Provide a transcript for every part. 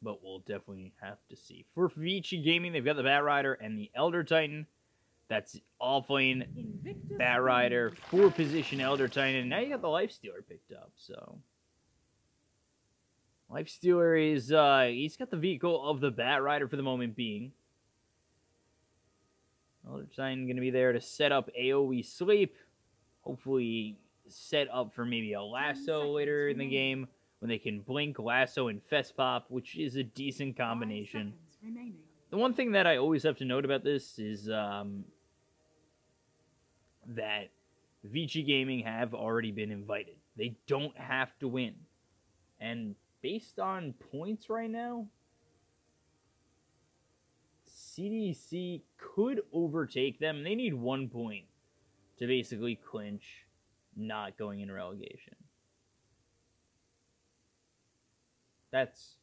but we'll definitely have to see. For ViCi Gaming, they've got the Bat Rider and the Elder Titan. That's offlane Bat Rider, 4-position Elder Titan, and now you got the Lifestealer picked up, so... Lifestealer is, he's got the vehicle of the Bat Rider for the moment being. Elder Titan going to be there to set up AoE sleep. Hopefully set up for maybe a lasso later in the game, when they can blink, lasso, and fest pop, which is a decent combination. The one thing that I always have to note about this is that ViCi Gaming have already been invited. They don't have to win. And based on points right now, CDC could overtake them. They need 1 point to basically clinch not going in relegation. That's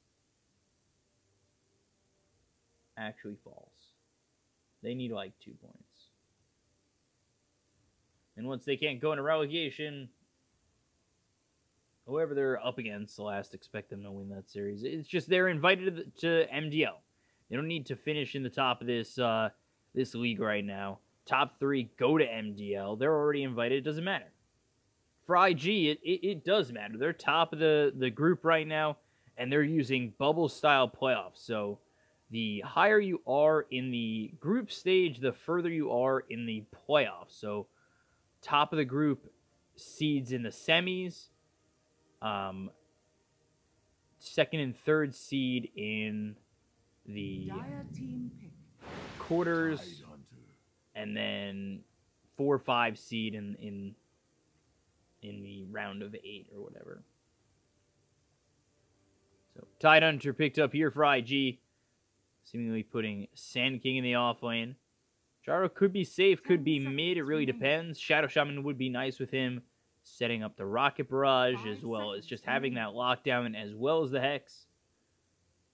actually false. They need like 2 points. And once they can't go into relegation, whoever they're up against, the last expect them to win that series. It's just they're invited to MDL. They don't need to finish in the top of this this league right now. Top 3 go to MDL. They're already invited. It doesn't matter. For IG, it does matter. They're top of the group right now, and they're using bubble-style playoffs. So the higher you are in the group stage, the further you are in the playoffs. So top of the group seeds in the semis, second and third seed in the quarters, and then 4 or 5 seed in the round of 8 or whatever. So Tidehunter picked up here for IG, seemingly putting Sand King in the off lane. Jaro could be safe, could be mid, it really depends. Shadow Shaman would be nice with him, setting up the Rocket Barrage, as well as just having that lockdown, as well as the Hex.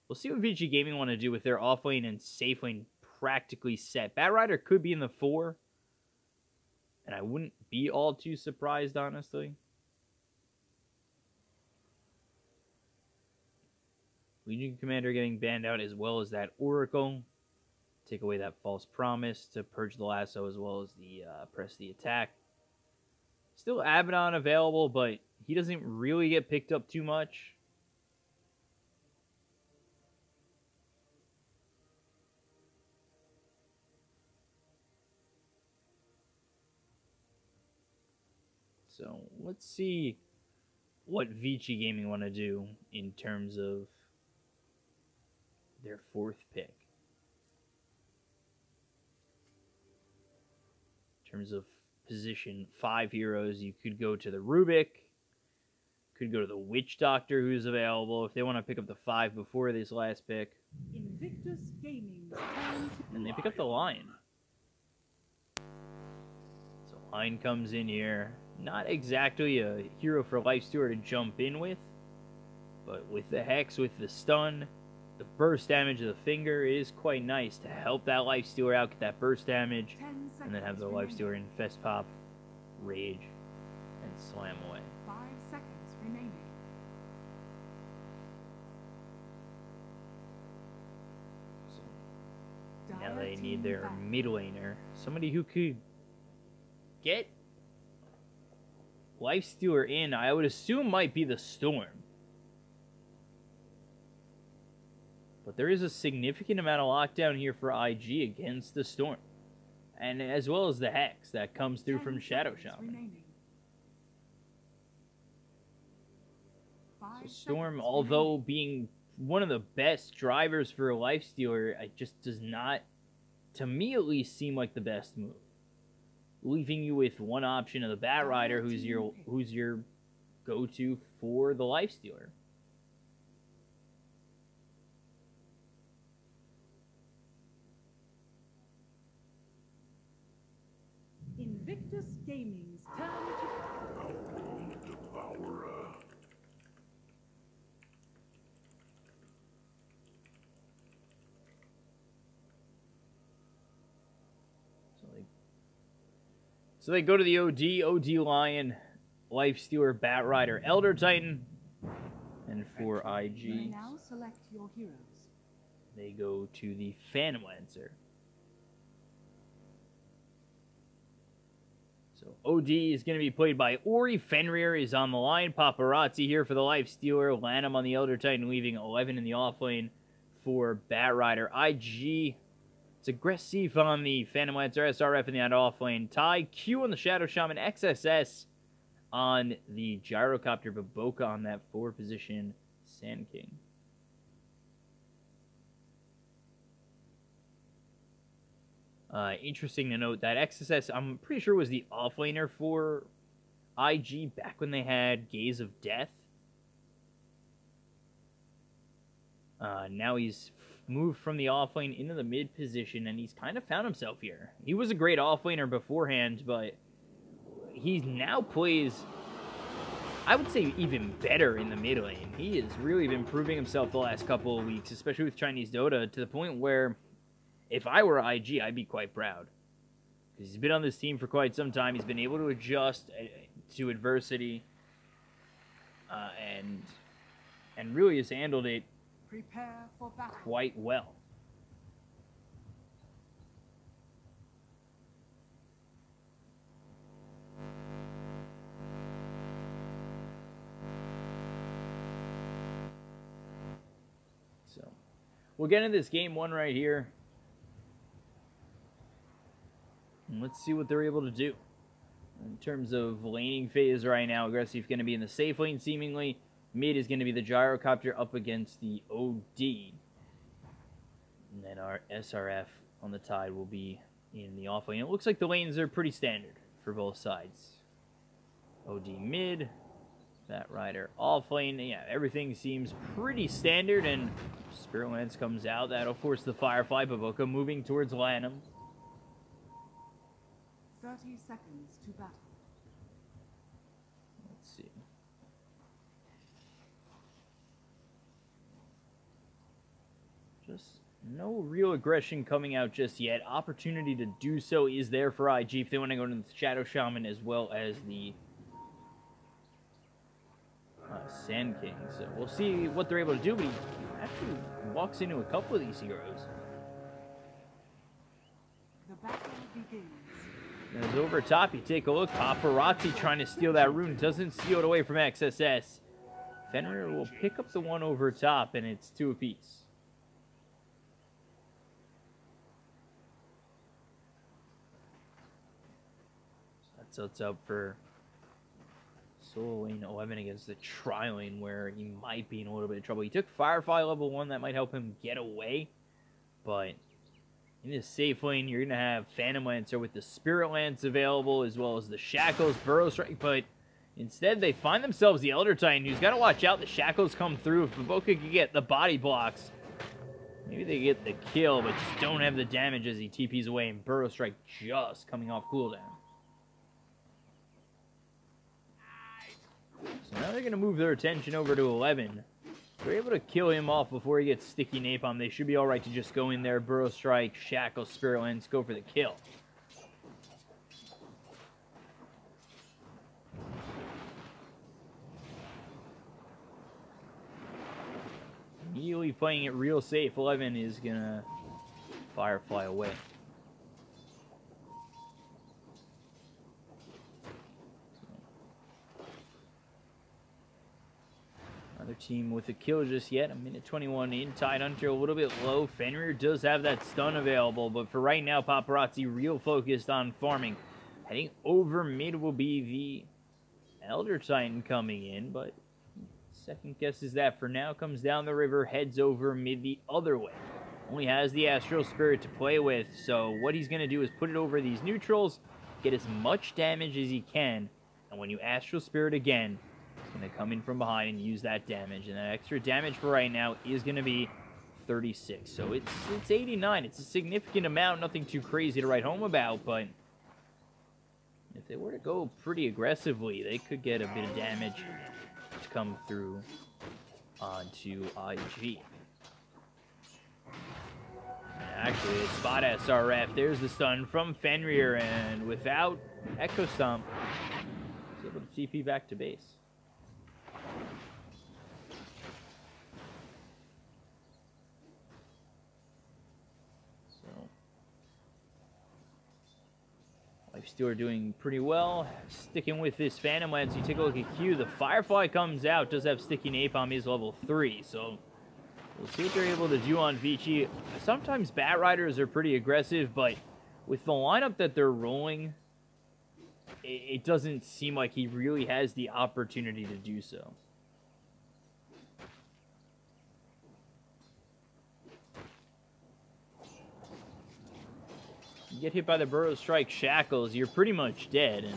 We'll see what ViCi Gaming want to do with their off lane and safe lane practically set. Bat Rider could be in the 4, and I wouldn't be all too surprised, honestly. Legion Commander getting banned out, as well as that Oracle. Take away that false promise to purge the lasso, as well as the press the attack. Still Abaddon available, but he doesn't really get picked up too much. So let's see what ViCi Gaming want to do in terms of their 4th pick. In terms of position 5 heroes, you could go to the Rubik, could go to the Witch Doctor, who's available if they want to pick up the 5 before this last pick. Invictus Gaming. And they pick up the Lion. So Lion comes in here. Not exactly a hero for Lifestealer to jump in with, but with the Hex, with the stun, the burst damage of the finger is quite nice to help that Lifestealer out, get that burst damage, and then have the Lifestealer infest pop, rage, and slam away. 5 seconds remaining. So now they need their mid laner, somebody who could get Lifestealer in, I would assume might be the Storm. But there is a significant amount of lockdown here for IG against the Storm. And as well as the Hex that comes through from Shadow Shaman. So Storm, although being one of the best drivers for a Lifestealer, it just does not, to me at least, seem like the best move. Leaving you with one option of the Bat Rider, who's your go-to for the Lifestealer. Invictus Gaming's turn to Devourer. So they go to the OD Lion, Lifestealer, Bat Rider, Elder Titan. And And for You may IG, now select your heroes. they go to the Phantom Lancer. So OD is going to be played by Ori. Fenrir is on the line. Paparazzi here for the Lifestealer. Lanham on the Elder Titan, leaving 11 in the offlane for Batrider. IG, it's aggressive on the Phantom Lancer. SRF in the offlane. Tai, Q on the Shadow Shaman. XSS on the Gyrocopter. Bo2 on that 4-position Sand King. Interesting to note that XSS, I'm pretty sure, was the offlaner for IG back when they had Gaze of Death. Now he's moved from the offlane into the mid position, and he's kind of found himself here. He was a great offlaner beforehand, but he now plays, I would say, even better in the mid lane. He has really been proving himself the last couple of weeks, especially with Chinese Dota, to the point where if I were IG, I'd be quite proud. Because he's been on this team for quite some time. He's been able to adjust to adversity and really has handled it Prepare for battle. quite well. So we'll get into this game one right here. And let's see what they're able to do. In terms of laning phase right now, aggressive going to be in the safe lane, seemingly. Mid is going to be the Gyrocopter up against the OD. And then our SRF on the Tide will be in the off lane. It looks like the lanes are pretty standard for both sides. OD mid, Batrider off lane. Yeah, everything seems pretty standard, and Spirit Lance comes out. That'll force the Firefly. Bo2 moving towards Lanham. 30 seconds to battle. Let's see. Just no real aggression coming out just yet. Opportunity to do so is there for IG if they want to go into the Shadow Shaman as well as the Sand King. So we'll see what they're able to do, but he actually walks into a couple of these heroes. The battle begins. As over top, you take a look. Paparazzi trying to steal that rune. Doesn't steal it away from XSS. Fenrir will pick up the one over top, and it's 2 apiece. That's what's up for Solo Lane 11 against the Tri-Lane, where he might be in a little bit of trouble. He took Firefly level 1. That might help him get away, but in this safe lane, you're going to have Phantom Lancer with the Spirit Lance available, as well as the Shackles, Burrow Strike, but instead they find themselves the Elder Titan, who's got to watch out. The Shackles come through. If Bo2 could get the body blocks, maybe they get the kill, but just don't have the damage as he TPs away, and Burrow Strike just coming off cooldown. So now they're going to move their attention over to 11. They're able to kill him off before he gets sticky napalm. They should be alright to just go in there, Burrow Strike, Shackle, Spirit Lance, go for the kill. Immediately playing it real safe. 11 is going to Firefly away. Another team with a kill just yet. 1:21 in. Tidehunter a little bit low. Fenrir does have that stun available, but for right now, Paparazzi real focused on farming. Heading over mid will be the Elder Titan coming in, but second guesses that for now. Comes down the river, heads over mid the other way. Only has the Astral Spirit to play with, so what he's going to do is put it over these neutrals, get as much damage as he can, and when you Astral Spirit again, he's going to come in from behind and use that damage, and that extra damage for right now is going to be 36. So it's 89. It's a significant amount, nothing too crazy to write home about, but if they were to go pretty aggressively, they could get a bit of damage to come through onto IG. Actually, a spot SRF. There's the stun from Fenrir, and without Echo Stomp, he's able to TP back to base. Still are doing pretty well. Sticking with this Phantom Lance, you take a look at Q. The Firefly comes out, does have Sticky Napalm, is level 3, so we'll see what they're able to do on ViCi. Sometimes Bat Riders are pretty aggressive, but with the lineup that they're rolling, it doesn't seem like he really has the opportunity to do so. You get hit by the Burrow Strike Shackles, you're pretty much dead, and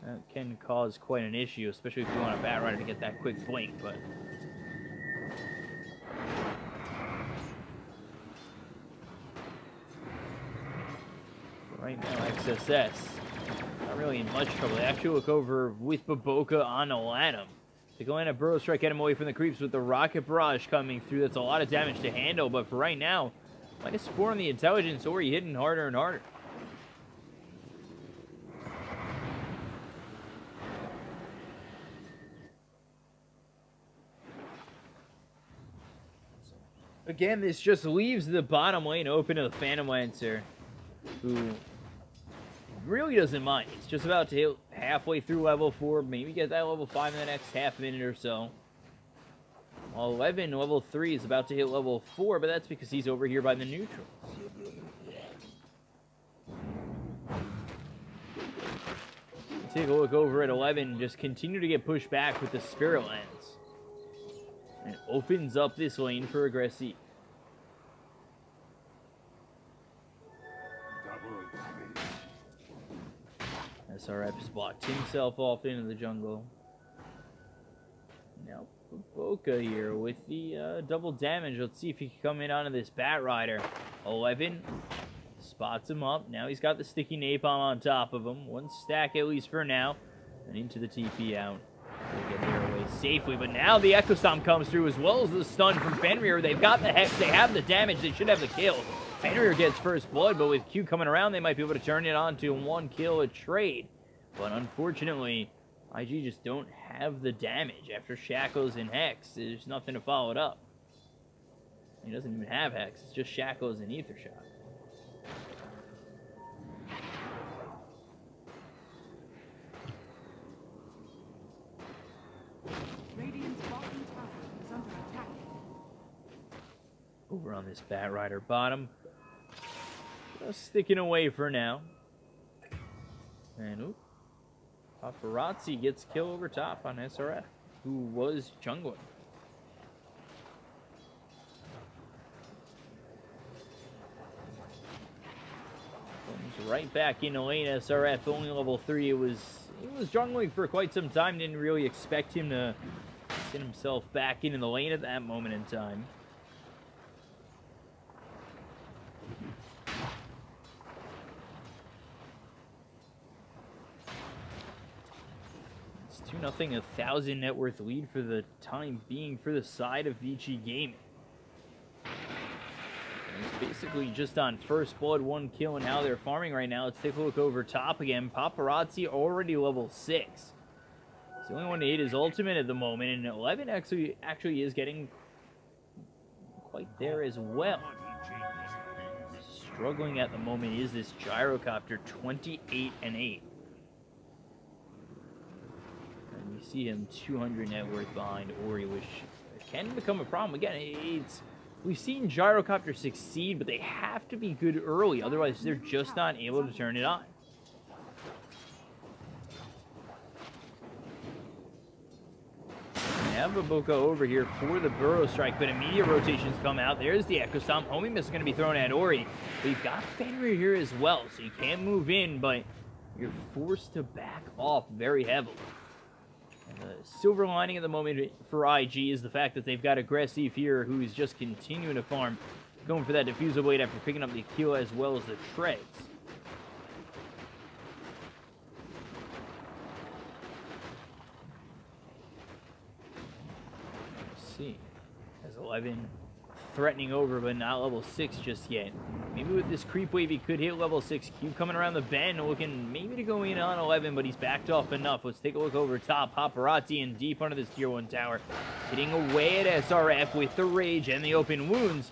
that can cause quite an issue, especially if you want a Bat Rider to get that quick blink, but right now, XSS not really in much trouble. They actually look over with Bo2 on Aladdin. They go in a Burrow Strike, get him away from the creeps with the Rocket Barrage coming through. That's a lot of damage to handle, but for right now, -4 on the intelligence, or he hitting harder and harder. Again, this just leaves the bottom lane open to the Phantom Lancer, who really doesn't mind. It's just about to hit halfway through level 4, maybe get that level 5 in the next half minute or so. While 11, level 3, is about to hit level 4, but that's because he's over here by the neutrals. Take a look over at 11, just continue to get pushed back with the Spirit Lens. And opens up this lane for Aggressive. SRF has blocked himself off into the jungle. Now Bo2 here with the double damage. Let's see if he can come in onto this Bat Rider. 11 spots him up. Now he's got the Sticky Napalm on top of him. 1 stack at least for now. And into the TP out. They get their away safely, but now the Echo Stomp comes through as well as the stun from Fenrir. They've got the Hex, they have the damage, they should have the kill. Fenrir gets first blood, but with Q coming around, they might be able to turn it on to 1 kill a trade. But unfortunately, IG just don't have the damage. After Shackles and Hex, there's nothing to follow it up. He doesn't even have Hex, it's just Shackles and Ether Shock. Radiant's bottom tower is under attack. Over on this Bat Rider bottom. Just sticking away for now. And oop. Paparazzi gets kill over top on SRF, who was jungling. Comes right back into lane. SRF only level 3. He was jungling for quite some time. Didn't really expect him to get himself back into the lane at that moment in time. It's 2-0, 1,000 net worth lead for the time being for the side of ViCi Gaming. It's basically just on first blood, 1 kill, and how they're farming right now. Let's take a look over top again. Paparazzi already level 6. He's the only one to hit his ultimate at the moment, and 11 actually is getting quite there as well. Struggling at the moment is this Gyrocopter, 28 and 8. And you see him 200 net worth behind Ori, which can become a problem. Again, we've seen Gyrocopter succeed, but they have to be good early, otherwise they're just not able to turn it on. They have a Bo2 over here for the Burrow Strike, but immediate rotations come out. There's the Echo Stomp. Homing Miss is going to be thrown at Ori. We've got Fenrir here as well, so you can move in, but you're forced to back off very heavily. And the silver lining at the moment for IG is the fact that they've got Aggressive here, who's just continuing to farm, going for that Diffusal Blade after picking up the kill as well as the treads. Let's see. Has 11 threatening over, but not level 6 just yet. Maybe with this creep wave, he could hit level 6. Q coming around the bend, looking maybe to go in on 11, but he's backed off enough. Let's take a look over top. Paparazzi in deep under this tier 1 tower. Hitting away at SRF with the Rage and the open wounds.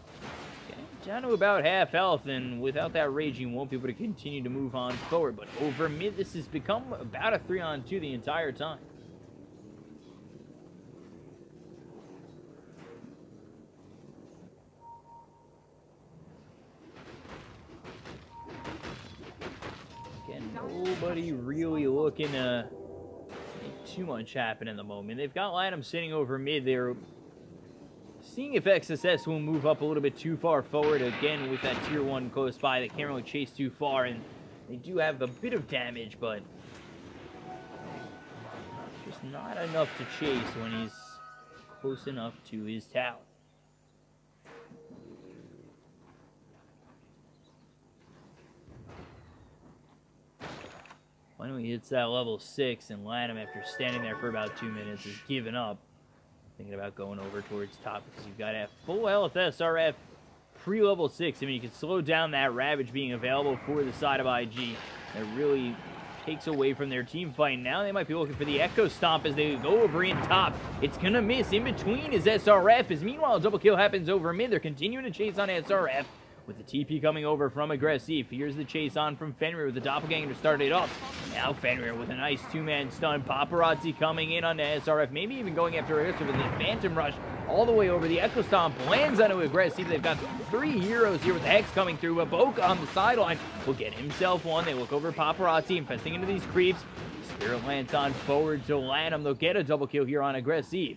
Getting down to about half health, and without that rage, you won't be able to continue to move on forward. But over mid, this has become about a 3-on-2 the entire time. Again, nobody really looking to make too much happen in the moment. They've got Lanham sitting over mid. They're seeing if XSS will move up a little bit too far forward. Again, with that tier 1 close by, they can't really chase too far, and they do have a bit of damage, but just not enough to chase when he's close enough to his tower. Finally hits that level 6, and Lanham, after standing there for about 2 minutes, is giving up. Thinking about going over towards top because you've got to have full health SRF pre-level 6. I mean, you can slow down that Ravage being available for the side of IG. That really takes away from their team fight. Now they might be looking for the Echo Stomp as they go over in top. It's going to miss. In between is SRF. As meanwhile, a double kill happens over mid. They're continuing to chase on SRF. With the TP coming over from Aggressive. Here's the chase on from Fenrir with the Doppelganger to start it up. Now Fenrir with a nice 2-man stun. Paparazzi coming in on the SRF. Maybe even going after Aggressive with the Phantom Rush all the way over. The Echo Stomp lands onto Aggressive. They've got 3 heroes here with the Hex coming through. But Bo2 on the sideline will get himself one. They look over Paparazzi, infesting into these creeps. Spirit Lance on forward to Lanham. They'll get a double kill here on Aggressive.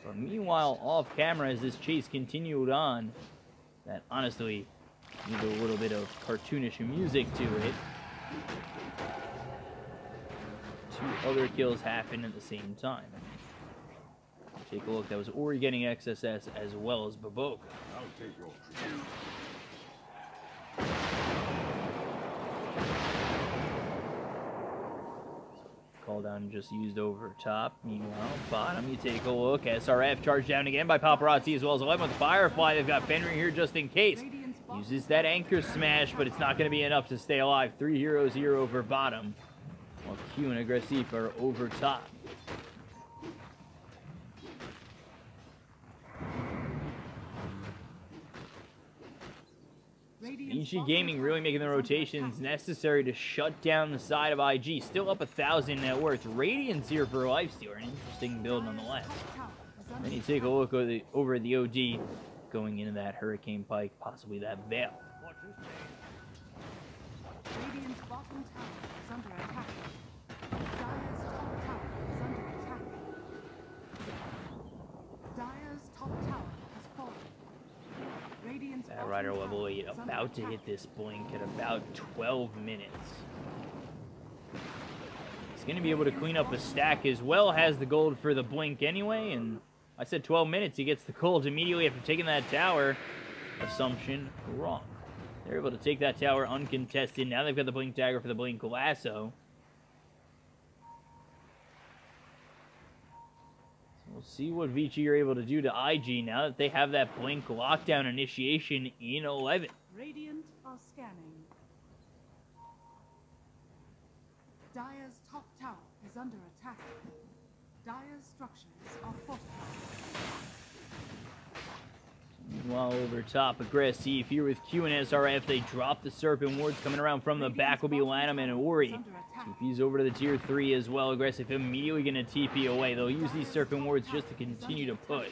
But meanwhile, off camera as this chase continued on, that honestly need a little bit of cartoonish music to it. 2 other kills happen at the same time. Take a look. That was Ori getting XSS as well as Bo2. Call down just used over top. Meanwhile, bottom, you take a look. SRF charged down again by Paparazzi as well as 11 with Firefly. They've got Fenrir here just in case. Uses that anchor smash, but it's not going to be enough to stay alive. 3 heroes here over bottom, while Q and Aggressive are over top. ViCi Gaming really making the rotations necessary to shut down the side of IG. Still up 1,000 net worth. Radiant's here for Lifestealer. An interesting build nonetheless. Then you take a look over the OD going into that Hurricane Pike, possibly that Veil. Radiant's bottom tower is under attack. Dire's top tower has fallen. Radiant's That Rider level 8 about to hit this blink at about 12 minutes. He's going to be able to clean up a stack as well. Has the gold for the blink anyway, and I said 12 minutes. He gets the gold immediately after taking that tower. Assumption wrong. They're able to take that tower uncontested. Now they've got the blink dagger for the blink lasso. So we'll see what ViCi are able to do to IG now that they have that blink lockdown initiation in 11. Radiant are scanning. Dire's top tower is under attack. Dire's structures are fortified. Meanwhile, over top, Aggressive here with Q and SRF. They drop the Serpent Wards. Coming around from the back will be Lanham and Ori. TP's over to the tier 3 as well. Aggressive immediately going to TP away. They'll use these Serpent Wards just to continue to push.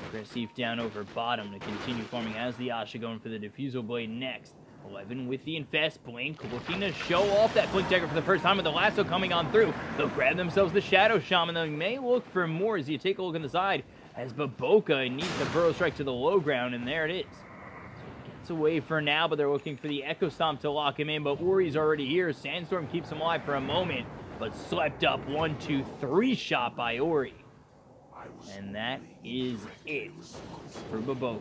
Aggressive down over bottom to continue farming. Has the Asha going for the Diffusal Blade next. 11 with the Infest Blink, looking to show off that Blink Dagger for the first time with the Lasso coming on through. They'll grab themselves the Shadow Shaman. They may look for more as you take a look on the side as Bo2 needs the Burrow Strike to the low ground, and there it is. So gets away for now, but they're looking for the Echo Stomp to lock him in, but Ori's already here. Sandstorm keeps him alive for a moment, but swept up 1, 2, 3 shot by Ori. And that is it for Bo2.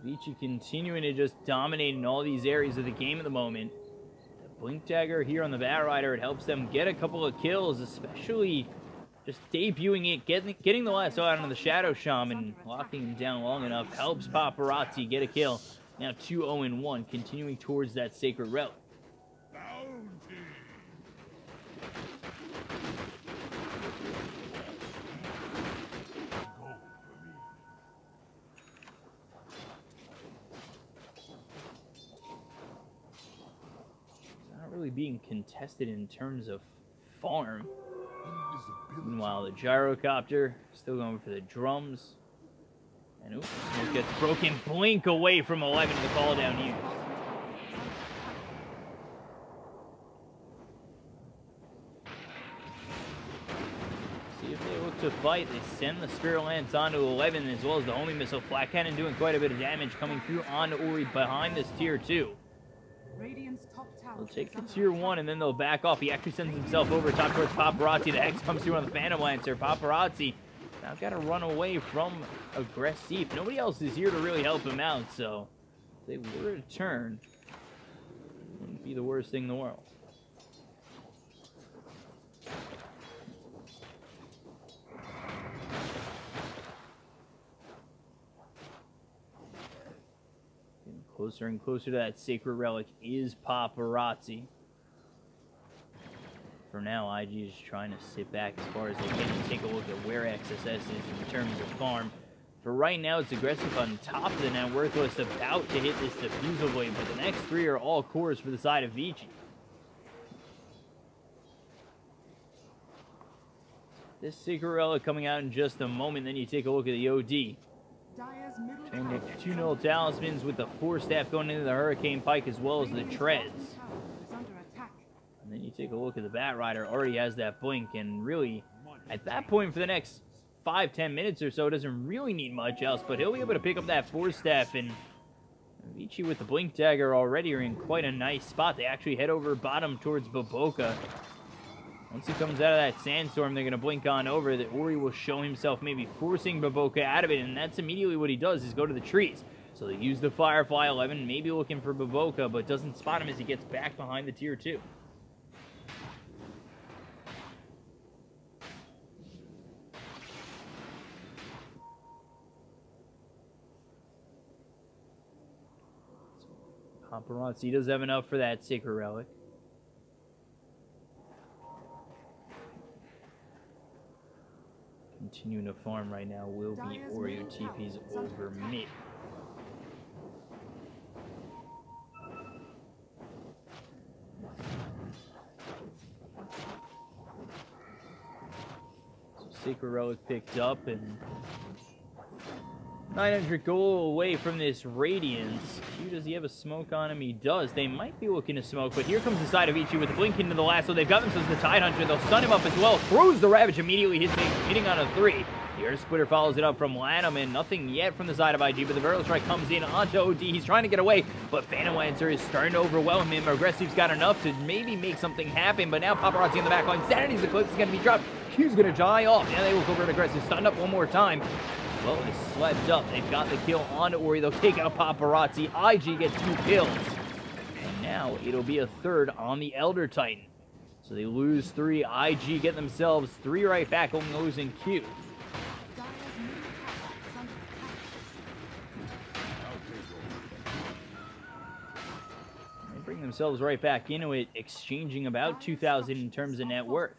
ViCi continuing to just dominate in all these areas of the game at the moment. The Blink Dagger here on the Bat Rider, it helps them get a couple of kills, especially just debuting it, getting the lasso out on the Shadow Shaman, locking him down long enough, helps Paparazzi get a kill. Now 2-0-1, continuing towards that Sacred Relic. really being contested in terms of farm. Meanwhile, the gyrocopter still going for the drums. And oops, smoke gets broken. Blink away from 11 to the call down here. See if they look to fight. They send the Spirit Lance onto 11 as well as the homing missile. Flat Cannon doing quite a bit of damage coming through onto Ori behind this tier 2. They'll take the tier 1 and then they'll back off. He actually sends himself over top towards Paparazzi. The X comes through on the Phantom Lancer. Paparazzi now got to run away from Aggressive. Nobody else is here to really help him out, so if they were to turn, it wouldn't be the worst thing in the world. Getting closer and closer to that Sacred Relic is Paparazzi. For now, IG is trying to sit back as far as they can and take a look at where XSS is in terms of farm. For right now, it's Aggressive on top of the net. Worthless about to hit this Diffusal Blade, but the next 3 are all cores for the side of ViCi. This Sacred Relic coming out in just a moment, then you take a look at the OD. Turning to 2 null talismans with the 4 staff going into the Hurricane Pike as well as the treads. And then you take a look at the Bat Rider, already has that blink, and really, at that point for the next 5-10 minutes or so, doesn't really need much else, but he'll be able to pick up that 4 staff, and ViCi with the Blink Dagger already are in quite a nice spot. They actually head over bottom towards Bo2. Once he comes out of that sandstorm, they're going to blink on over. That Ori will show himself maybe forcing Bo2 out of it, and that's immediately what he does, is go to the trees. So they use the Firefly 11, maybe looking for Bo2, but doesn't spot him as he gets back behind the tier 2. Paparazzi does have enough for that Sacred Relic. Continuing to farm right now will be Oreo TP's over mid. So Sacred Relic picked up, and 900 gold away from this Radiance. Q, does he have a smoke on him? He does. They might be looking to smoke, but here comes the side of ViCi with the blink into the lasso. They've got themselves the Tidehunter. They'll stun him up as well. Throws the Ravage, immediately hitting on a 3. The Earth Splitter follows it up from Lanham, and nothing yet from the side of IG, but the Viral Strike comes in onto OD. He's trying to get away, but Phantom Lancer is starting to overwhelm him. Aggressive's got enough to maybe make something happen, but now Paparazzi in the back line. Sanity's Eclipse is going to be dropped. Q's going to die off. Now they look over at Aggressive. Stunned up one more time. Well, it is slept up. They've got the kill on Ori. They'll take out Paparazzi. IG gets 2 kills. And now it'll be a 3rd on the Elder Titan. So they lose 3. IG get themselves 3 right back, only losing Q. They bring themselves right back into it, exchanging about 2,000 in terms of net worth.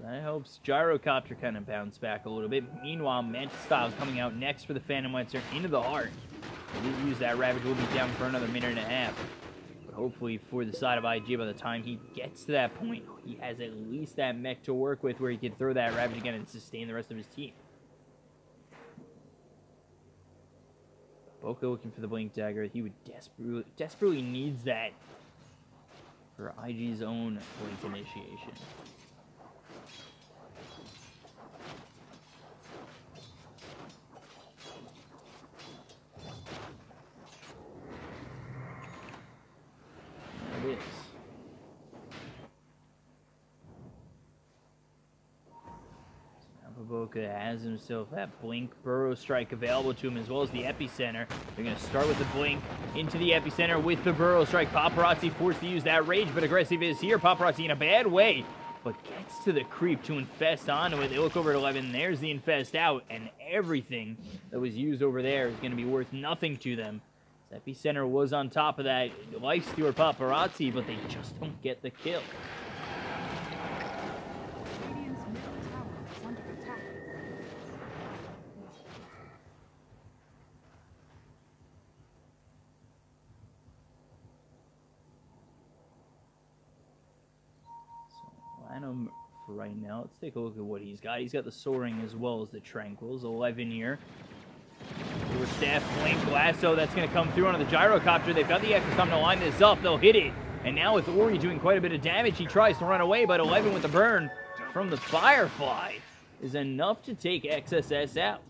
That helps Gyrocopter kind of bounce back a little bit. Meanwhile, Mantis Style coming out next for the Phantom Lancer into the heart. They did use that Ravage, will be down for another minute and a half. But hopefully for the side of IG, by the time he gets to that point, he has at least that mech to work with where he can throw that Ravage again and sustain the rest of his team. Bo2 looking for the Blink Dagger. He would desperately needs that for IG's own Blink initiation. There it is. Bo2 has himself that Blink Burrow Strike available to him, as well as the Epicenter. They're going to start with the Blink into the Epicenter with the Burrow Strike. Paparazzi forced to use that Rage, but Aggressive is here. Paparazzi in a bad way, but gets to the creep to infest onto it. They look over at 11. There's the infest out, and everything that was used over there is going to be worth nothing to them. Epicenter was on top of that Lifestealer Paparazzi, but they just don't get the kill. for right now. Let's take a look at what he's got. He's got the Soaring as well as the Tranquils. 11 here. With Staff, Blink, Lasso, that's going to come through onto the Gyrocopter. They've got the extra time to line this up. They'll hit it. And now with Ori doing quite a bit of damage, he tries to run away, but 11 with the burn from the Firefly is enough to take XSS out.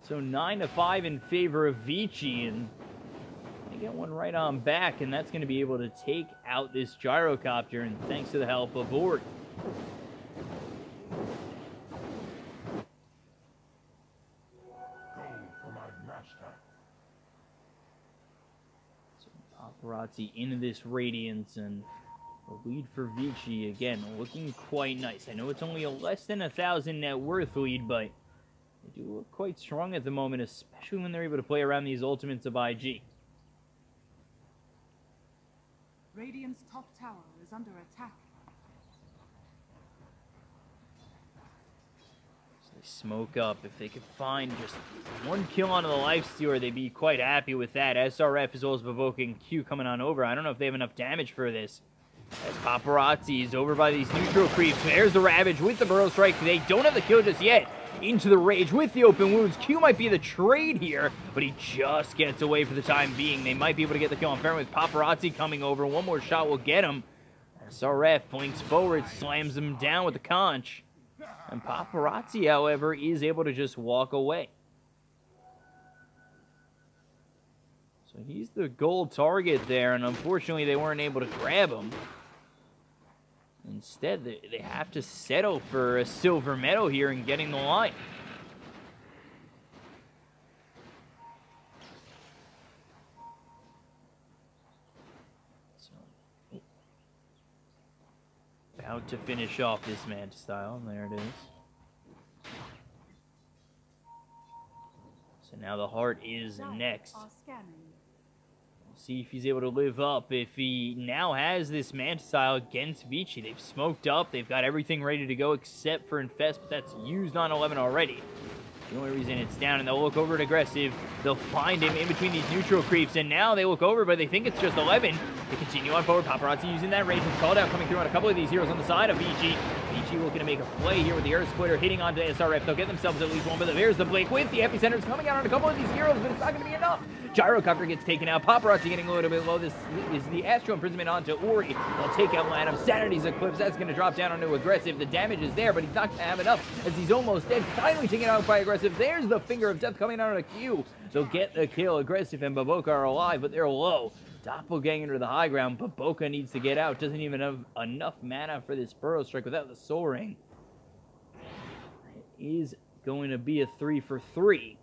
So 9-5 in favor of ViCi, and they get one right on back, and that's going to be able to take out this Gyrocopter, and thanks to the help of Ori. So Paparazzi into this Radiance, and a lead for ViCi, again, looking quite nice. I know it's only a less than 1,000 net worth lead, but they do look quite strong at the moment, especially when they're able to play around these ultimates of IG. Radiant's top tower is under attack. So they smoke up. If they could find just one kill onto the Lifestealer, they'd be quite happy with that. SRF as well as Bavoka and Q coming on over. I don't know if they have enough damage for this. As Paparazzi is over by these neutral creeps. There's the Ravage with the Burrow Strike. They don't have the kill just yet. Into the Rage with the open wounds. Q might be the trade here, but he just gets away for the time being. They might be able to get the kill on Fairway with Paparazzi coming over. One more shot will get him. SRF blinks forward, slams him down with the conch. And Paparazzi, however, is able to just walk away. So he's the gold target there, and unfortunately they weren't able to grab him. Instead, they have to settle for a silver medal here and getting the line. So, about to finish off this Manta style, and there it is. So now the Heart is next. See if he's able to live up. If he now has this Manta style against ViCi, they've smoked up. They've got everything ready to go except for Infest, but that's used on 11 already. The only reason it's down, and they'll look over at Aggressive. They'll find him in between these neutral creeps, and now they look over, but they think it's just 11. They continue on forward. Paparazzi using that rage with called out, coming through on a couple of these heroes on the side of ViCi. ViCi looking to make a play here with the Earth Splitter hitting onto SRF. They'll get themselves at least one, but there's the Blink with the Epicenters coming out on a couple of these heroes, but it's not going to be enough. Gyrocopter gets taken out. Paparazzi getting a little bit low. This is the Astral Imprisonment onto Ori. They'll take out Lanham. Sanity's Eclipse. That's going to drop down onto Aggressive. The damage is there, but he's not going to have enough as he's almost dead. Finally taken out by Aggressive. There's the Finger of Death coming out on a Q. They'll get the kill. Aggressive and Bavoka are alive, but they're low. Doppelganger to the high ground. Bavoka needs to get out. Doesn't even have enough mana for this Burrow Strike without the Soaring. It is going to be a 3 for 3.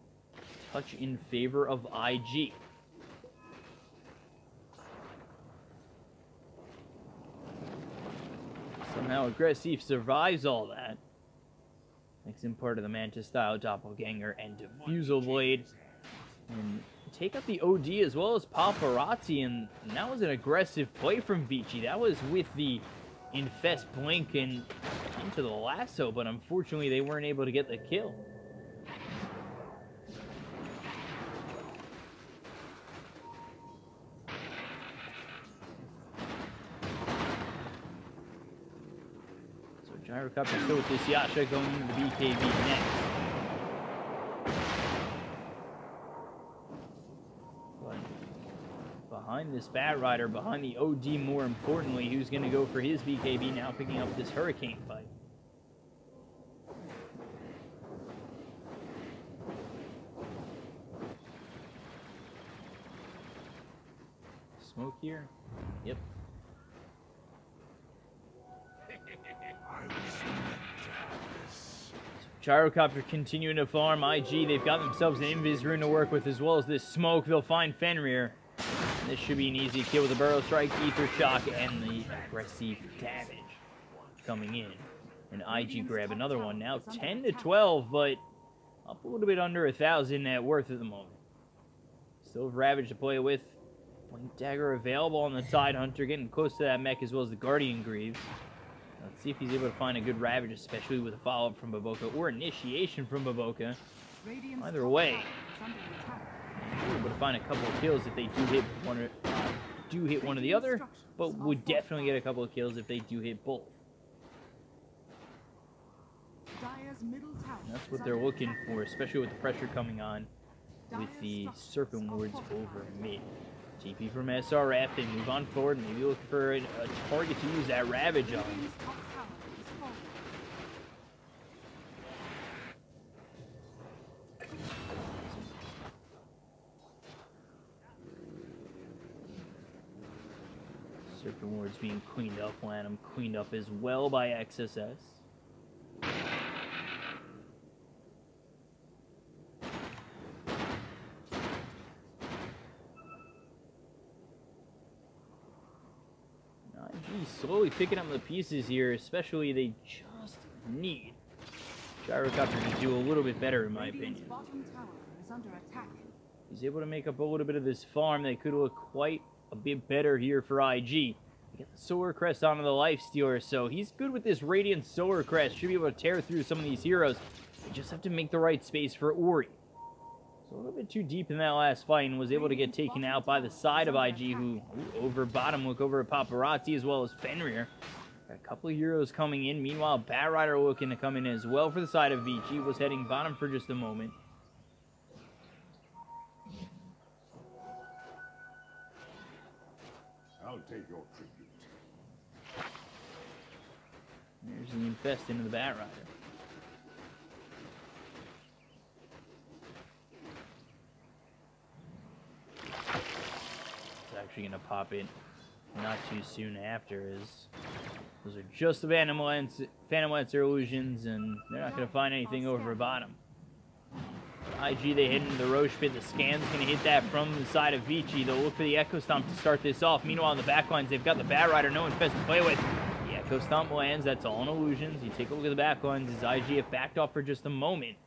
Touch in favor of IG. Somehow Aggressive survives all that. Makes him part of the Manta style Doppelganger and Diffusal Blade. And take out the OD as well as Paparazzi, and that was an aggressive play from ViCi. That was with the Infest Blink and into the Lasso, but unfortunately they weren't able to get the kill. So Gyrocopter still with this Yasha going into the BKB next. Behind this Bat Rider, behind the OD more importantly, who's going to go for his BKB now, picking up this Hurricane fight. Smoke here? Yep. Gyrocopter continuing to farm IG. They've got themselves an Invis rune to work with as well as this smoke. They'll find Fenrir. This should be an easy kill with the Burrow Strike, Ether Shock, and the aggressive damage coming in. And IG grab another one now. 10 to 12, but up a little bit under 1,000 net worth at the moment. Still have Ravage to play with. Blink Dagger available on the Tidehunter, getting close to that mech as well as the Guardian Greaves. Let's see if he's able to find a good Ravage, especially with a follow-up from Bavoka or initiation from Bavoka. Either way, able to find a couple of kills if they do hit one or the other, but would definitely get a couple of kills if they do hit both. middle tower That's is what they're under looking attack. for, especially with the pressure coming on with Dire's the structures Serpent are Wards fortified. over mid. TP from SRF, they move on forward, maybe looking for a target to use that Ravage on. Radiant's top tower is falling. Serpent Wards being cleaned up, Lanham cleaned up as well by XSS. IG slowly picking up the pieces here, especially they just need Gyrocopter to do a little bit better, in my Radiant's opinion. bottom tower is under attack. He's able to make up a little bit of this farm that could look quite a bit better here for IG. Get the Solar Crest onto the Lifestealer, so he's good with this Radiant Solar Crest. Should be able to tear through some of these heroes. They just have to make the right space for Ori. So a little bit too deep in that last fight and was able to get taken out by the side of IG, who over bottom look over at Paparazzi as well as Fenrir. Got a couple of heroes coming in. Meanwhile, Bat Rider looking to come in as well for the side of ViCi. Was heading bottom for just a moment. I'll take your tribute. There's the Infest into the Bat Rider. It's actually going to pop in not too soon after, as those are just the Phantom Lancer illusions, and they're not going to find anything over bottom. IG, they hit into the Roche pit. The scan's going to hit that from the side of ViCi. They'll look for the Echo Stomp to start this off. Meanwhile, in the backlines, they've got the Bat Rider, no Infest to play with. The Echo Stomp lands. That's all in illusions. You take a look at the backlines as IG have backed off for just a moment.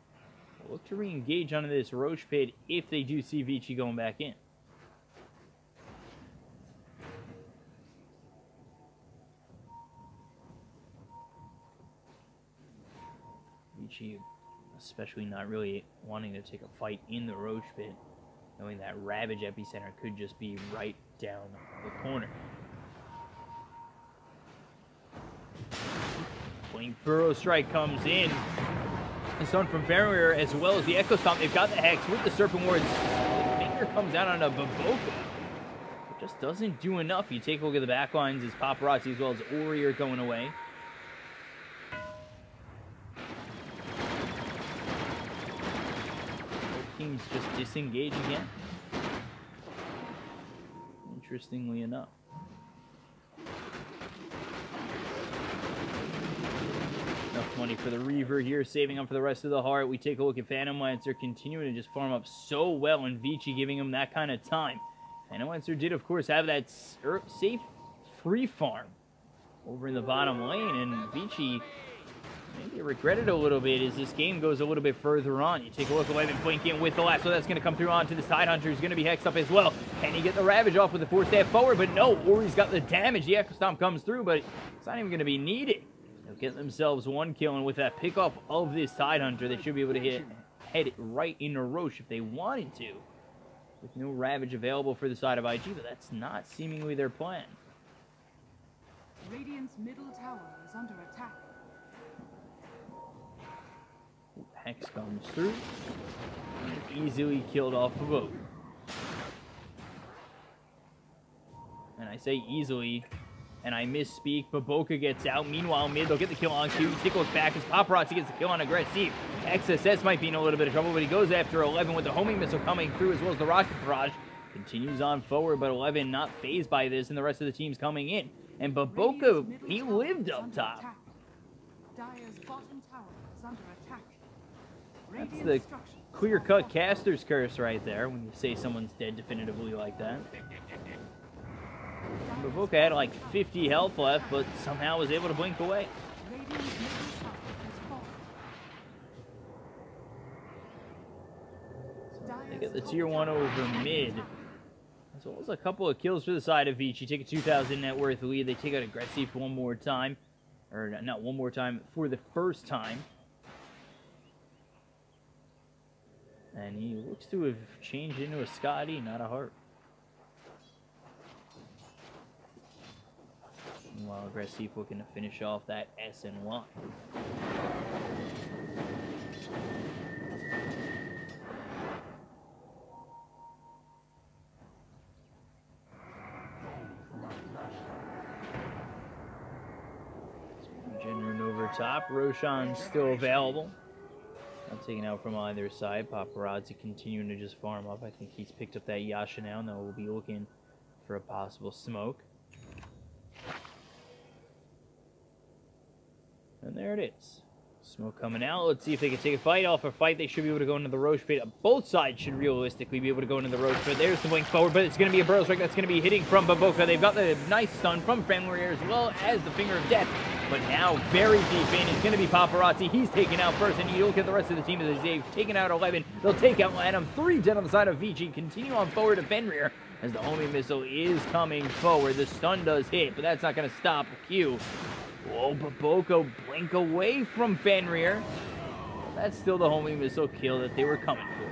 They'll look to re-engage onto this Roche pit if they do see ViCi going back in. ViCi especially not really wanting to take a fight in the Roche pit, knowing that Ravage epicenter could just be right down the corner. Blink Burrow Strike comes in. The Stun from Fenrir as well as the Echo Stomp. They've got the Hex with the Serpent Wards. The finger comes down on a Bo2. It just doesn't do enough. You take a look at the backlines as Paparazzi as well as Ori are going away. Teams just disengage again. Interestingly enough. Enough money for the Reaver here, saving up for the rest of the heart. We take a look at Phantom Lancer continuing to just farm up so well, and ViCi giving him that kind of time. Phantom Lancer did, of course, have that safe free farm over in the bottom lane, and ViCi maybe regret it a little bit as this game goes a little bit further on. You take a look at Levin Blink in with the last, so that's going to come through onto the side hunter. He's going to be hexed up as well. Can he get the Ravage off with the 4-step forward? But no, Ori's got the damage. The Echo Stomp comes through, but it's not even going to be needed. They'll get themselves one kill, and with that pickoff of this side hunter, they should be able to head it right into Roche if they wanted to. With no Ravage available for the side of IG, but that's not seemingly their plan. Radiant's middle tower is under attack. Hex comes through. And easily killed off the boat. And I say easily, and I misspeak, but Boca gets out. Meanwhile, mid, they'll get the kill on Q. Take a look back as Paparazzi gets the kill on Aggressive. XSS might be in a little bit of trouble, but he goes after 11 with the homing missile coming through as well as the rocket barrage. Continues on forward, but 11 not phased by this, and the rest of the team's coming in. And Baboka, he lived up top. Dire's bottom tower is under attack. That's the clear-cut caster's curse right there, when you say someone's dead definitively like that. Baboka had like 50 health left, but somehow was able to blink away. So they get the tier 1 over mid. As well as a couple of kills for the side of ViCi. Take a 2,000 net worth lead. They take out Aggressive one more time. Or not one more time, for the first time. And he looks to have changed into a Scotty, not a Heart. Meanwhile, Aggressive looking to finish off that S and Y. top. Roshan's still available. Not taken out from either side. Paparazzi continuing to just farm up. I think he's picked up that Yasha now. Now we'll be looking for a possible smoke. And there it is. Smoke coming out. Let's see if they can take a fight off. A fight, they should be able to go into the Roche pit. Both sides should realistically be able to go into the Roche pit. There's the wing forward, but it's going to be a burrow strike that's going to be hitting from Bo2. They've got the nice stun from Fenrir as well as the Finger of Death. But now, very deep in, is going to be Paparazzi. He's taken out first, and you look at the rest of the team as they've taken out 11. They'll take out Lanham. 3 dead on the side of ViCi. Continue on forward to Fenrir as the homing missile is coming forward. The stun does hit, but that's not going to stop Q. Whoa, but Bo2 blink away from Fenrir. That's still the homing missile kill that they were coming for.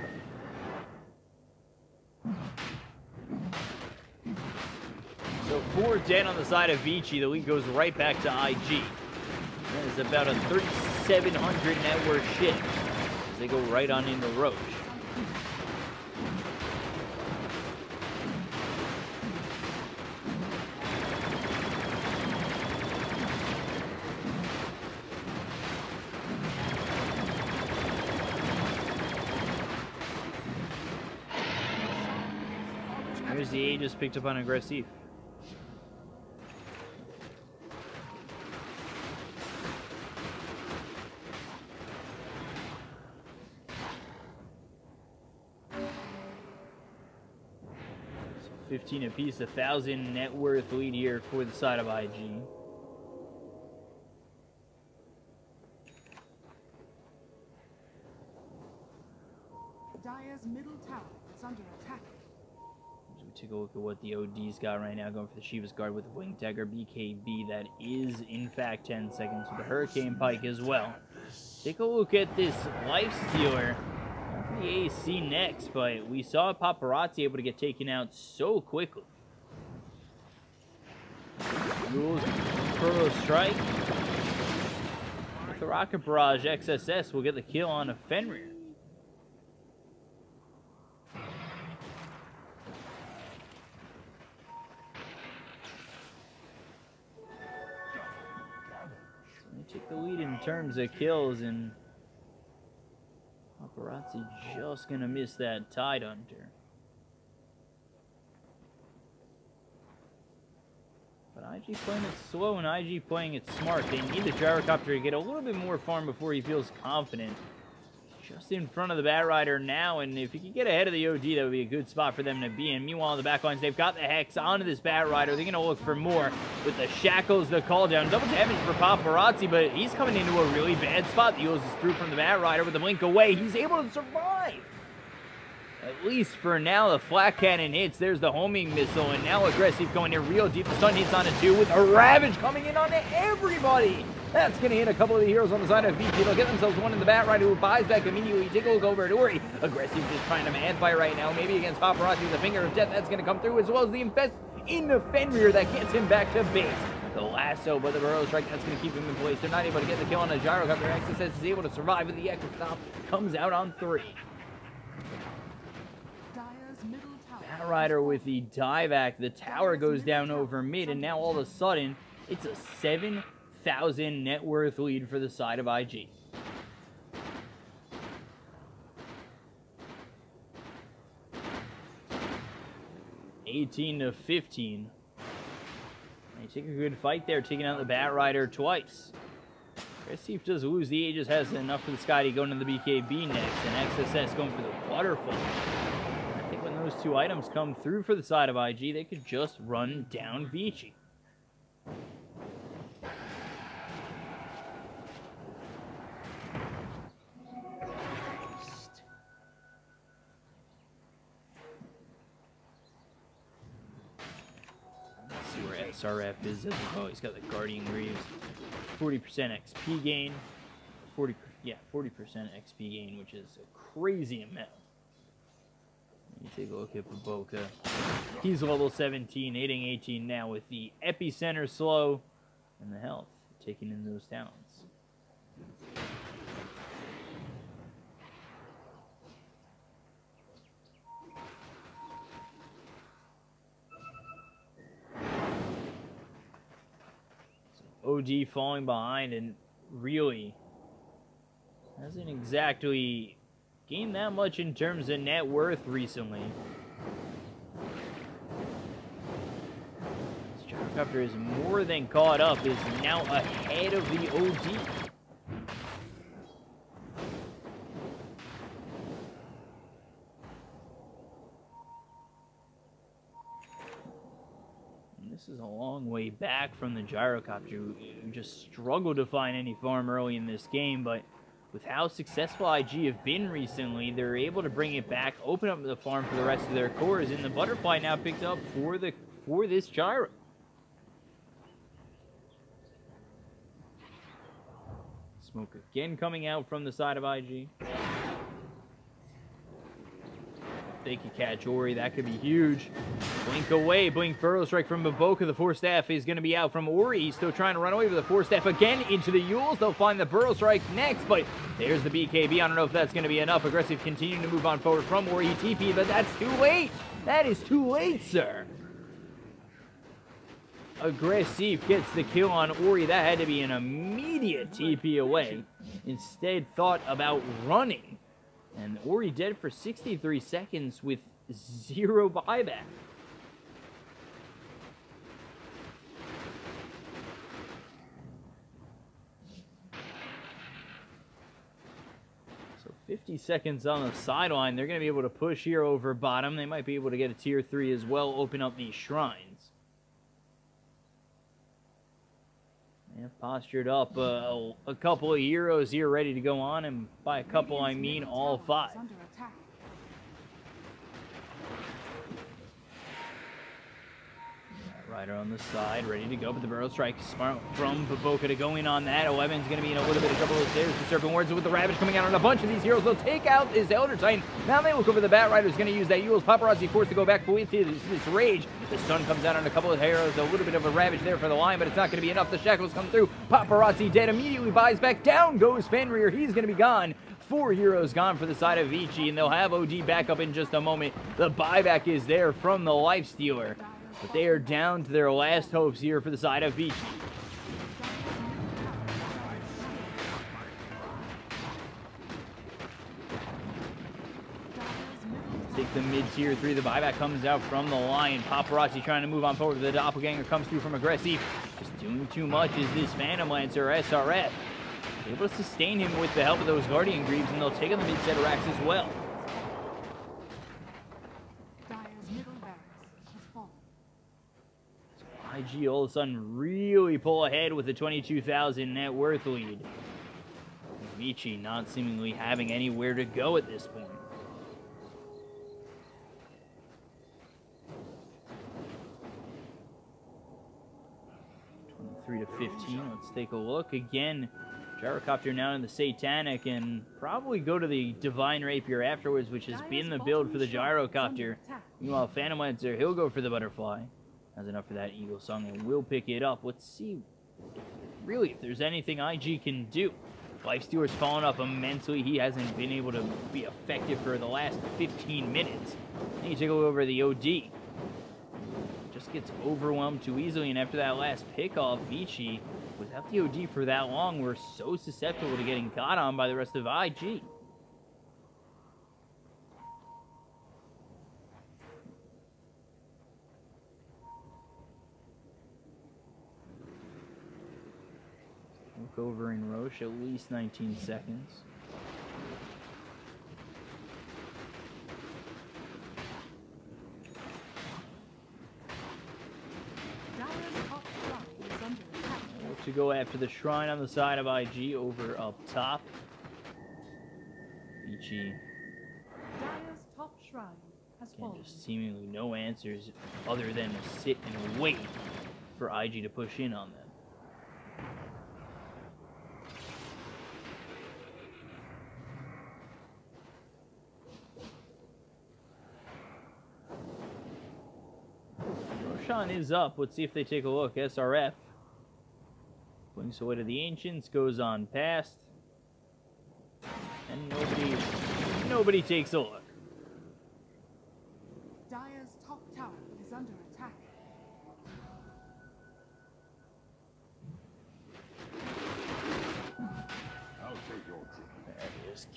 So 4 dead on the side of ViCi. The lead goes right back to IG. That is about a 3,700 net worth shift as they go right on into Roche. There's the Aegis picked up on aggressive. So 15 apiece, 1,000 net worth lead here for the side of IG. Dire's middle tower is under attack. As we take a look at what the OD's got right now, going for the Shiva's Guard with the Wing Dagger BKB. That is, in fact, 10 seconds with the Hurricane Pike as well. Take a look at this Life Stealer. The AC next, but we saw Paparazzi able to get taken out so quickly. Rules Furrow Strike. With the Rocket Barrage, XSS will get the kill on a Fenrir. They take the lead in terms of kills, and Paparazzi just gonna miss that Tide Hunter. But IG playing it slow and IG playing it smart. They need the Gyrocopter to get a little bit more farm before he feels confident. Just in front of the Batrider now, and if he can get ahead of the OD, that would be a good spot for them to be in. Meanwhile, in the backlines, they've got the Hex onto this Batrider. They're going to look for more with the Shackles, the call down. Double damage for Paparazzi, but he's coming into a really bad spot. The Eels is through from the Batrider with the blink away. He's able to survive. At least for now, the flat cannon hits. There's the homing missile, and now aggressive going in real deep. The stun hits on it too, with a Ravage coming in onto everybody. That's going to hit a couple of the heroes on the side of ViCi. They'll get themselves one in the Batrider who buys back immediately. Take a look over at Ori. Aggressive just trying to man fight right now. Maybe against Paparazzi with the Finger of Death. That's going to come through, as well as the Infest in the Fenrir that gets him back to base. The lasso, but the Burrow Strike, that's going to keep him in place. They're not able to get the kill on a Gyrocopter. XSS is able to survive, with the Echo Stomp comes out on 3. Batrider with the Divac. The tower goes down over mid, and now all of a sudden, it's a 7,000 net worth lead for the side of IG. (18-15). They take a good fight there, taking out the Batrider twice. Aggressive does lose the Aegis, has enough for the Sky to go into the BKB next, and XSS going for the Waterfall. I think when those two items come through for the side of IG, they could just run down ViCi. Let's see where SRF is as well. He's got the Guardian Greaves. 40% XP gain. 40% XP gain, which is a crazy amount. Let me take a look at Bo2. He's level 17, hitting 18 now with the Epicenter slow and the health, taking in those talents. So OD falling behind, and really hasn't exactly gained that much in terms of net worth recently. This gyrocopter is more than caught up, is now ahead of the OD. This is a long way back from the gyrocopter, who just struggled to find any farm early in this game, but with how successful IG have been recently, they're able to bring it back, open up the farm for the rest of their cores, and the butterfly now picked up for this gyro. Smoke again coming out from the side of IG. They could catch Ori. That could be huge. Blink away. Blink Burrow Strike from Bo2. The Force Staff is going to be out from Ori. He's still trying to run away with the Force Staff again into the Yules. They'll find the Burrow Strike next, but there's the BKB. I don't know if that's going to be enough. Aggressive continuing to move on forward from Ori. TP, but that's too late. That is too late, sir. Aggressive gets the kill on Ori. That had to be an immediate TP away. Instead, thought about running. And Ori dead for 63 seconds with 0 buyback. So 50 seconds on the sideline. They're going to be able to push here over bottom. They might be able to get a tier 3 as well, open up these shrines. They have postured up a couple of heroes here ready to go on, and by a couple I mean all 5. Rider on the side, ready to go, but the Burrow Strike smart from Bo2 to go in on that. 11's going to be in a little bit of trouble upstairs. The Serpent Wards with the Ravage coming out on a bunch of these heroes. They'll take out his Elder Titan. Now they look over the Bat Rider's going to use that Yule's Paparazzi forced to go back with this Rage. The stun comes out on a couple of heroes. A little bit of a Ravage there for the line, but it's not going to be enough. The Shackles come through. Paparazzi dead. Immediately buys back. Down goes Fenrir. He's going to be gone. 4 heroes gone for the side of ViCi, and they'll have OD back up in just a moment. The buyback is there from the Lifestealer. But they are down to their last hopes here for the side of ViCi. Take the mid-tier 3. The buyback comes out from the Lion. Paparazzi trying to move on forward. The Doppelganger comes through from Aggressive. Just doing too much is this Phantom Lancer SRF. Able to sustain him with the help of those Guardian Greaves, and they'll take on the mid-set racks as well. IG all of a sudden really pull ahead with a 22,000 net worth lead. ViCi not seemingly having anywhere to go at this point. 23 to 15. Let's take a look again. Gyrocopter now in the Satanic, and probably go to the Divine Rapier afterwards, which has been the build for the Gyrocopter. Meanwhile, Phantom Lancer, he'll go for the Butterfly. Has enough for that Eagle Song, and will pick it up. Let's see, really, if there's anything IG can do. Lifestealer's fallen off immensely. He hasn't been able to be effective for the last 15 minutes. Then you take a look over the OD. Just gets overwhelmed too easily, and after that last pick off, ViCi, without the OD for that long, we're so susceptible to getting got on by the rest of IG. Look over in Roche, at least 19 seconds. To go after the Shrine on the side of IG over up top. ViCi. Top shrine has fallen. Just seemingly no answers other than to sit and wait for IG to push in on them. Roshan is up. Let's see if they take a look. SRF blinks away to the Ancients, goes on past, and nobody takes a look. Dire's top tower is under attack.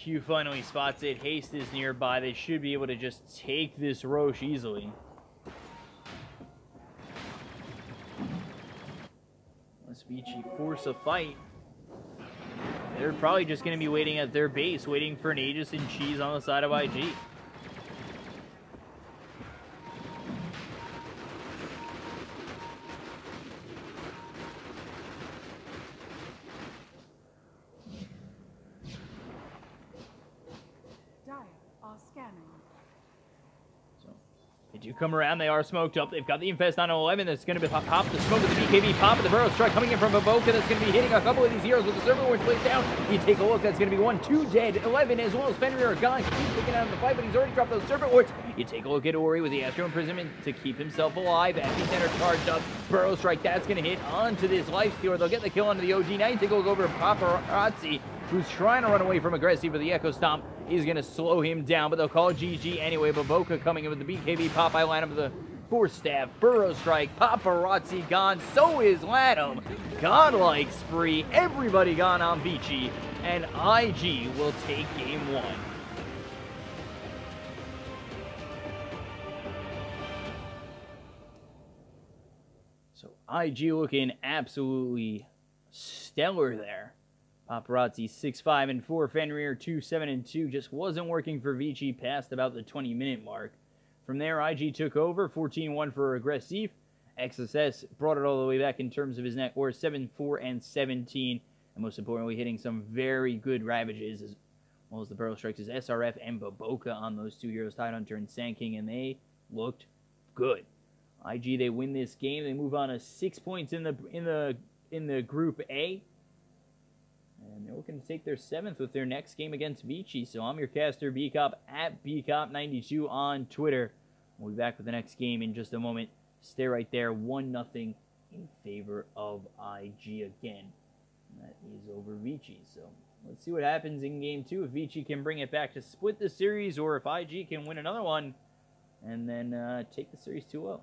Q finally spots it. Haste is nearby. They should be able to just take this Roche easily. Unless ViCi force a fight. They're probably just going to be waiting at their base, waiting for an Aegis and Cheese on the side of IG. Dire are scanning. They do come around. They are smoked up. They've got the Infest on 11. That's going to be pop the smoke of the BKB. Pop of the Burrow Strike coming in from Bo2. That's going to be hitting a couple of these heroes with the server ward placed down. You take a look. That's going to be 1, 2 dead. 11 as well as Fenrir are gone. He's taking out of the fight, but he's already dropped those servant wards. You take a look at Ori with the Astro Imprisonment to keep himself alive. Epicenter charged up. Burrow Strike. That's going to hit onto this Lifestealer. They'll get the kill onto the OG. Now you take a look over at Paparazzi, who's trying to run away from Aggressive, but the Echo Stomp is going to slow him down, but they'll call GG anyway. But Bo2 coming in with the BKB Popeye lineup of the Force Staff, Burrow Strike, Paparazzi gone, so is Latham. Godlike spree, everybody gone on ViCi, and IG will take game 1. So IG looking absolutely stellar there. Paparazzi 6-5-4, Fenrir 2-7-2. Just wasn't working for ViCi past about the 20-minute mark. From there, IG took over 14-1 for Aggressive. XSS brought it all the way back in terms of his net worth 7-4-17, and most importantly, hitting some very good Ravages as well as the Burrow Strikes as SRF and Bo2 on those two heroes, Tidehunter and Sand King, and they looked good. IG, they win this game. They move on to 6 points in the Group A. And they're looking to take their 7th with their next game against ViCi. So I'm your caster, BCop, at BCop92 on Twitter. We'll be back with the next game in just a moment. Stay right there. 1-0 in favor of IG again. And that is over ViCi. So let's see what happens in Game 2. If ViCi can bring it back to split the series, or if IG can win another one and then take the series 2-0.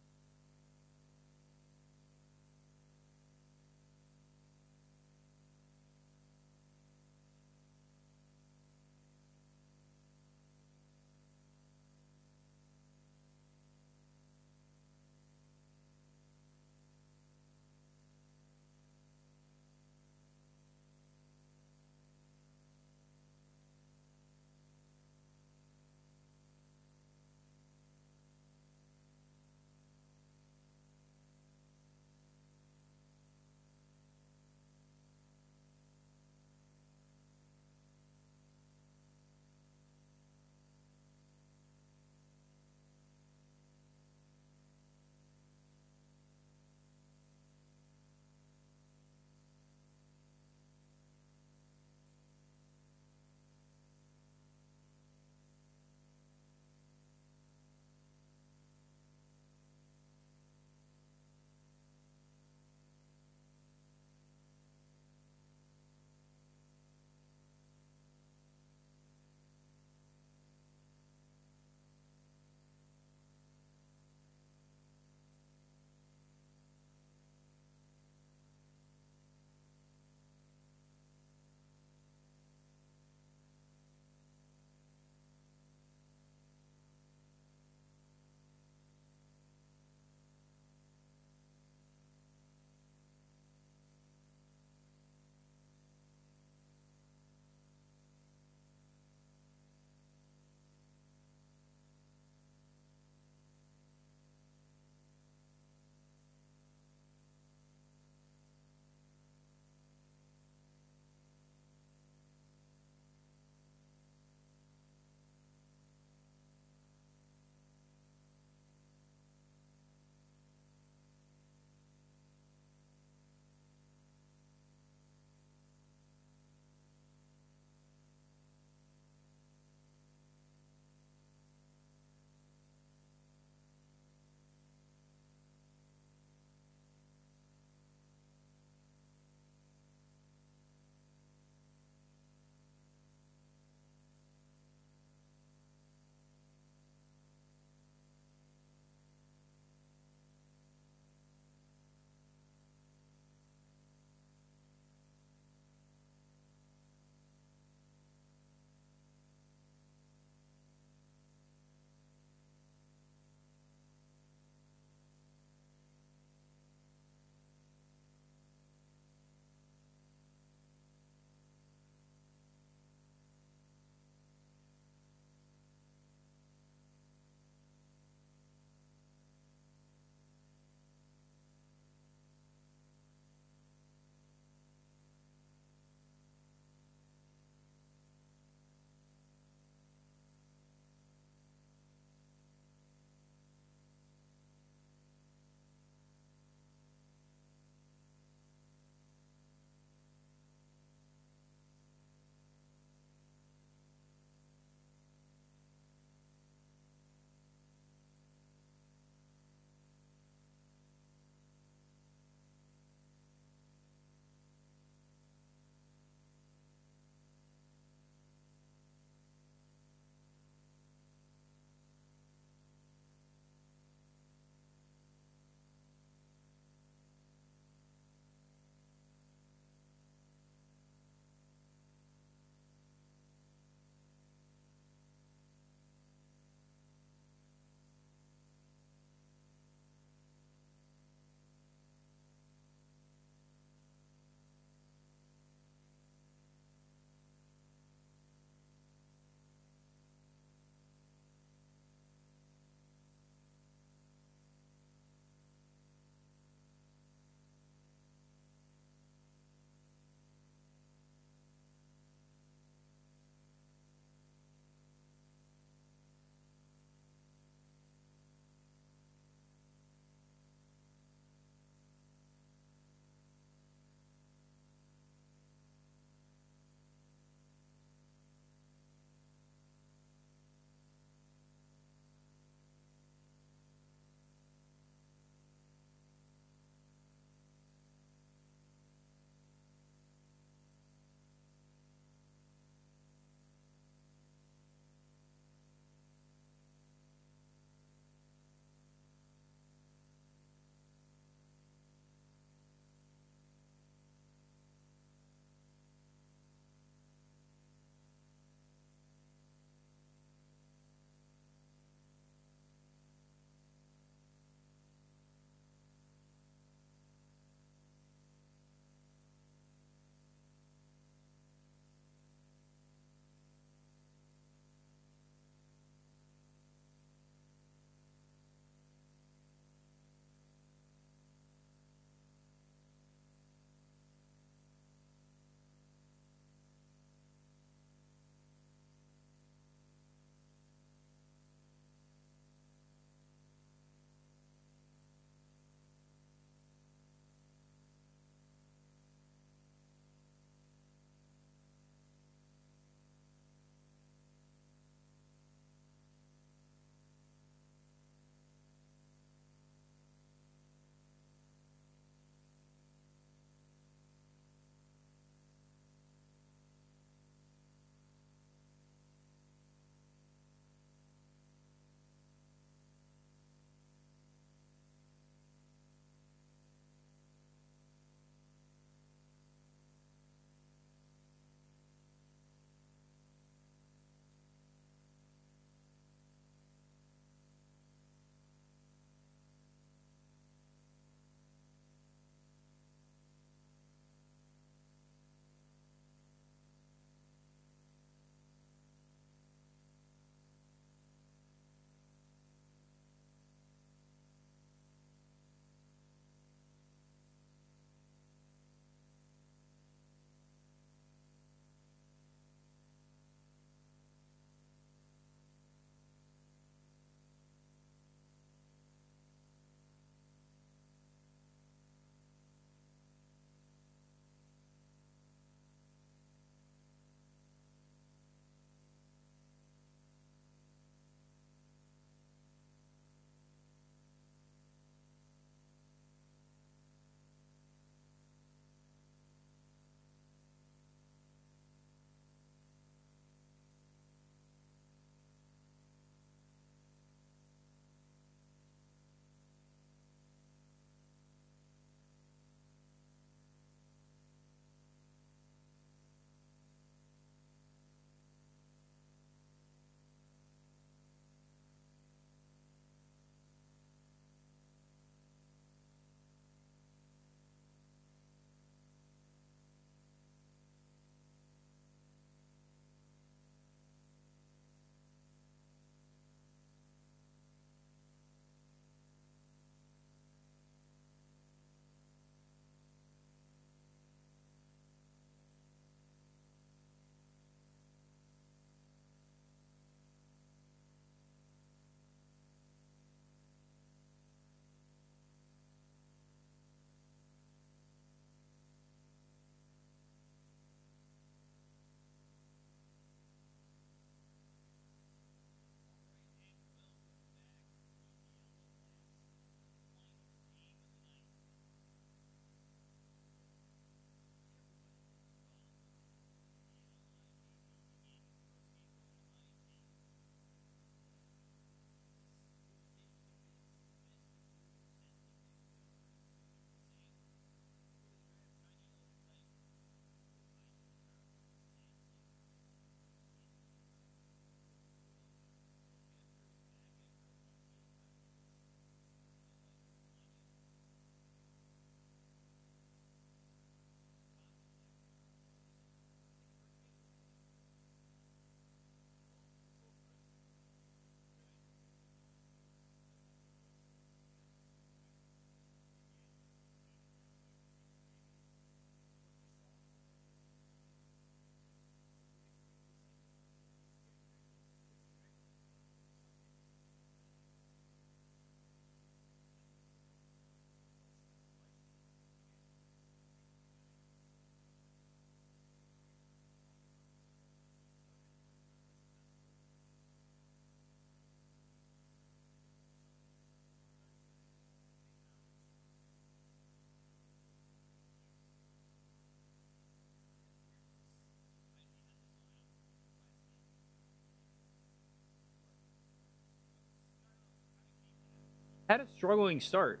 had a struggling start,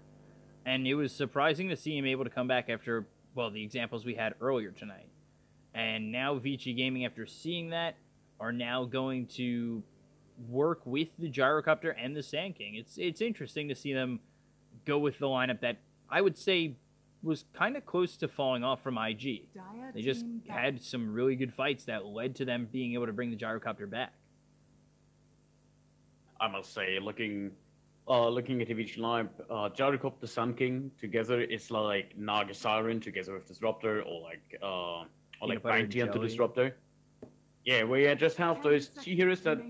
and it was surprising to see him able to come back after, well, the examples we had earlier tonight. And now ViCi Gaming, after seeing that, are now going to work with the Gyrocopter and the Sand King. It's interesting to see them go with the lineup that I would say was kind of close to falling off from IG. They just had some really good fights that led to them being able to bring the Gyrocopter back. I must say, looking at the ViCi lineup, Gyrocopter, Sun King together is like Naga Siren together with Disruptor, or like Bounty Hunter Disruptor. Yeah, where you just have those two heroes that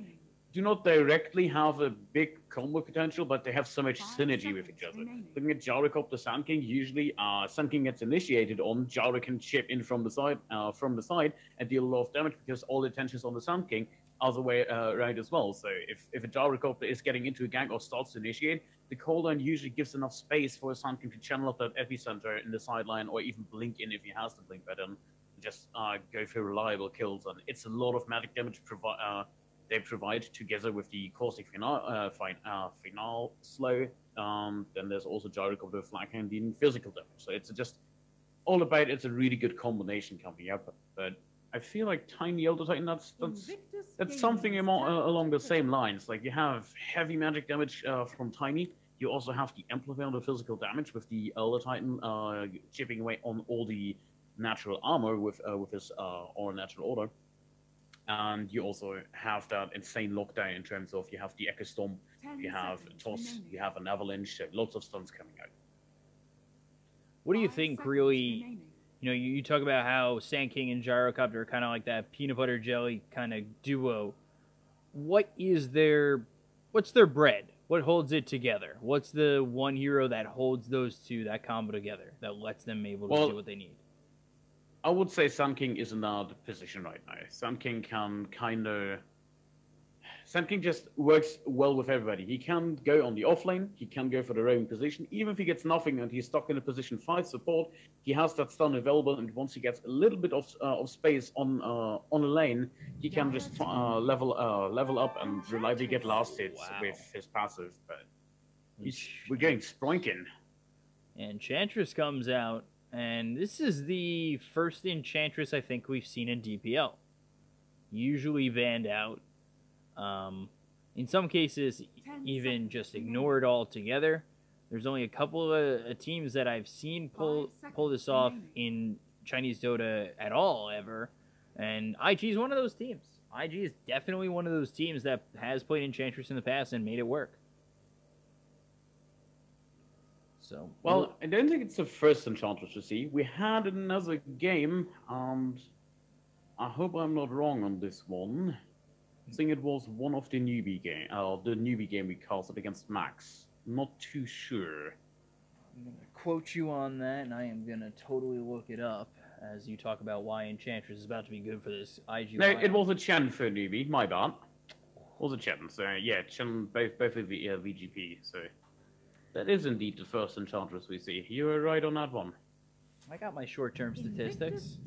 do not directly have a big combo potential, but they have so much synergy with each other. Looking at Gyrocopter, Sun King, usually Sun King gets initiated on, Gyro can chip in from the side, and deal a lot of damage because all the attention is on the Sun King. Other way around as well. So if a Gyrocopter is getting into a gank or starts to initiate, the cooldown usually gives enough space for a Sun King to channel up that epicenter in the sideline, or even blink in if he has the blink pattern. Just go for reliable kills, and it's a lot of magic damage they provide together with the caustic final slow. Then there's also Gyrocopter Flaghand dealing physical damage. So it's just all about, it's a really good combination coming up. But I feel like Tiny Elder Titan, that's something along the same lines. Like, you have heavy magic damage from Tiny. You also have the amplifier on the physical damage with the Elder Titan chipping away on all the natural armor with his or natural order. And you also have that insane lockdown in terms of, you have the Echo Storm, you have Toss, you have an Avalanche, so lots of stuns coming out. What do you think, really? You know, you talk about how Sand King and Gyrocopter are kind of like that peanut butter jelly kind of duo. What's their bread? What holds it together? What's the one hero that holds those two, that combo together, that lets them able to do what they need? I would say Sun King is in that position right now. Sun King just works well with everybody. He can go on the off lane, he can go for the roaming position. Even if he gets nothing and he's stuck in a position 5 support, he has that stun available, and once he gets a little bit of space on a lane, he can just level up and reliably get last hits with his passive. But we're getting Sproinkin. Enchantress comes out, and this is the first Enchantress I think we've seen in DPL. Usually banned out. In some cases, even just ignored altogether. There's only a couple of teams that I've seen pull this off in Chinese Dota at all, ever. And IG is one of those teams. IG is definitely one of those teams that has played Enchantress in the past and made it work. So, well, I don't think it's the first Enchantress to see. We had another game, and I hope I'm not wrong on this one. I think it was one of the newbie game we casted against Max. Not too sure. I'm going to quote you on that, and I am going to totally look it up as you talk about why Enchantress is about to be good for this IG. No, it was a Chen for newbie, my bad. It was a Chen, so yeah, Chen, both of the VGP, so that is indeed the first Enchantress we see. You were right on that one. I got my short-term statistics.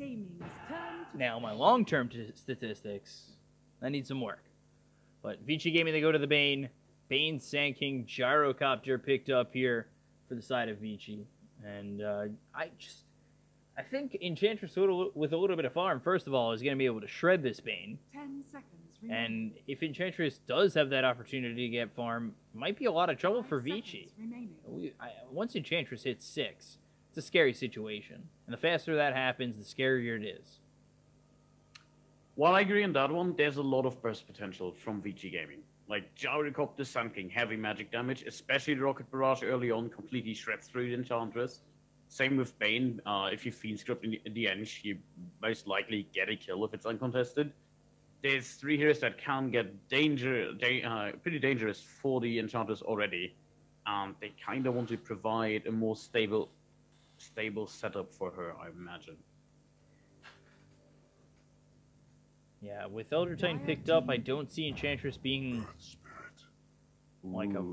Now my long-term statistics, I need some work. But ViCi Gaming, they go to the Bane. Bane, Sand King, Gyrocopter picked up here for the side of ViCi. And I think Enchantress with a little bit of farm, first of all, is going to be able to shred this Bane. 10 seconds remaining. And if Enchantress does have that opportunity to get farm, it might be a lot of trouble for ViCi. Once Enchantress hits 6, it's a scary situation. And the faster that happens, the scarier it is. While I agree on that one, there's a lot of burst potential from ViCi Gaming. Like Gyrocopter, Sun King, heavy magic damage, especially the Rocket Barrage early on, completely shreds through the Enchantress. Same with Bane. If you Fiend Script in the end, you most likely get a kill if it's uncontested. There's 3 heroes that can get pretty dangerous for the Enchantress already. They kind of want to provide a more stable setup for her, I imagine. Yeah, with Elder Titan picked up, I don't see Enchantress being like a...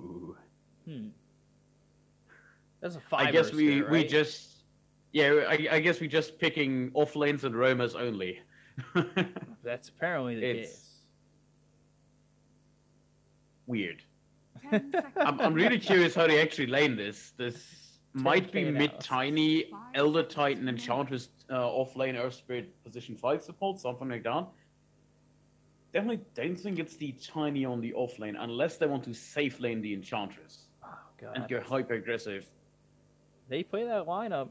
That's a 5. I guess we just... Yeah, I guess we just picking off lanes and roamers only. That's apparently the case. Weird. 10 seconds. I'm really curious how they actually lane this. This might be 10K mid now. tiny Elder Titan Enchantress off lane Earth Spirit position 5 support, something like that. Definitely don't think it's the tiny on the off lane unless they want to safe lane the Enchantress Oh god. and go hyper aggressive. They play that lineup.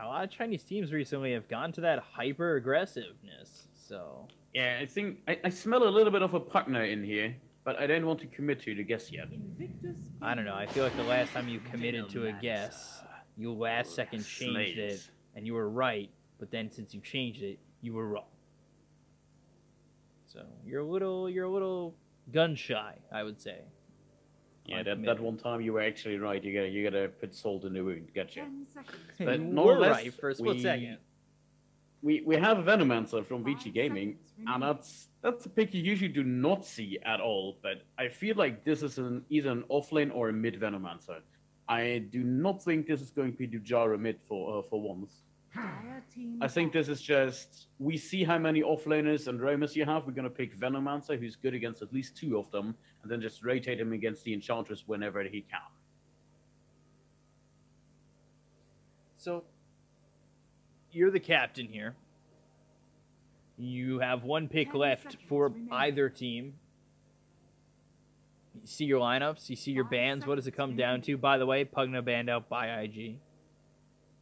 A lot of Chinese teams recently have gone to that hyper aggressiveness. So Yeah, I think I smell a little bit of a partner in here, but I don't want to commit to the guess yet. Invictus I don't know. I feel like the last time you committed to a guess, you last second changed it, Slaves. and you were right. But then since you changed it, you were wrong. So you're a little gun shy, I would say. Yeah, that one time you were actually right. You gotta put salt in the wound. Gotcha. 10 seconds. But You nonetheless, were right for a split second. We have a Venomancer from 5 ViCi Gaming, seconds and remaining. that's a pick you usually do not see at all. But I feel like this is either an offlane or a mid Venomancer. I do not think this is going to be Dujara mid for once. Dire team I think attack. this is just we see how many offlaners and roamers you have. We're gonna pick Venomancer, who's good against at least 2 of them, and then just rotate him against the Enchantress whenever he can. So you're the captain here. You have one pick 10 left seconds for remaining. either team. You see your lineups, you see your 5 bans. What does it seconds come down to? By the way, Pugna banned out by IG.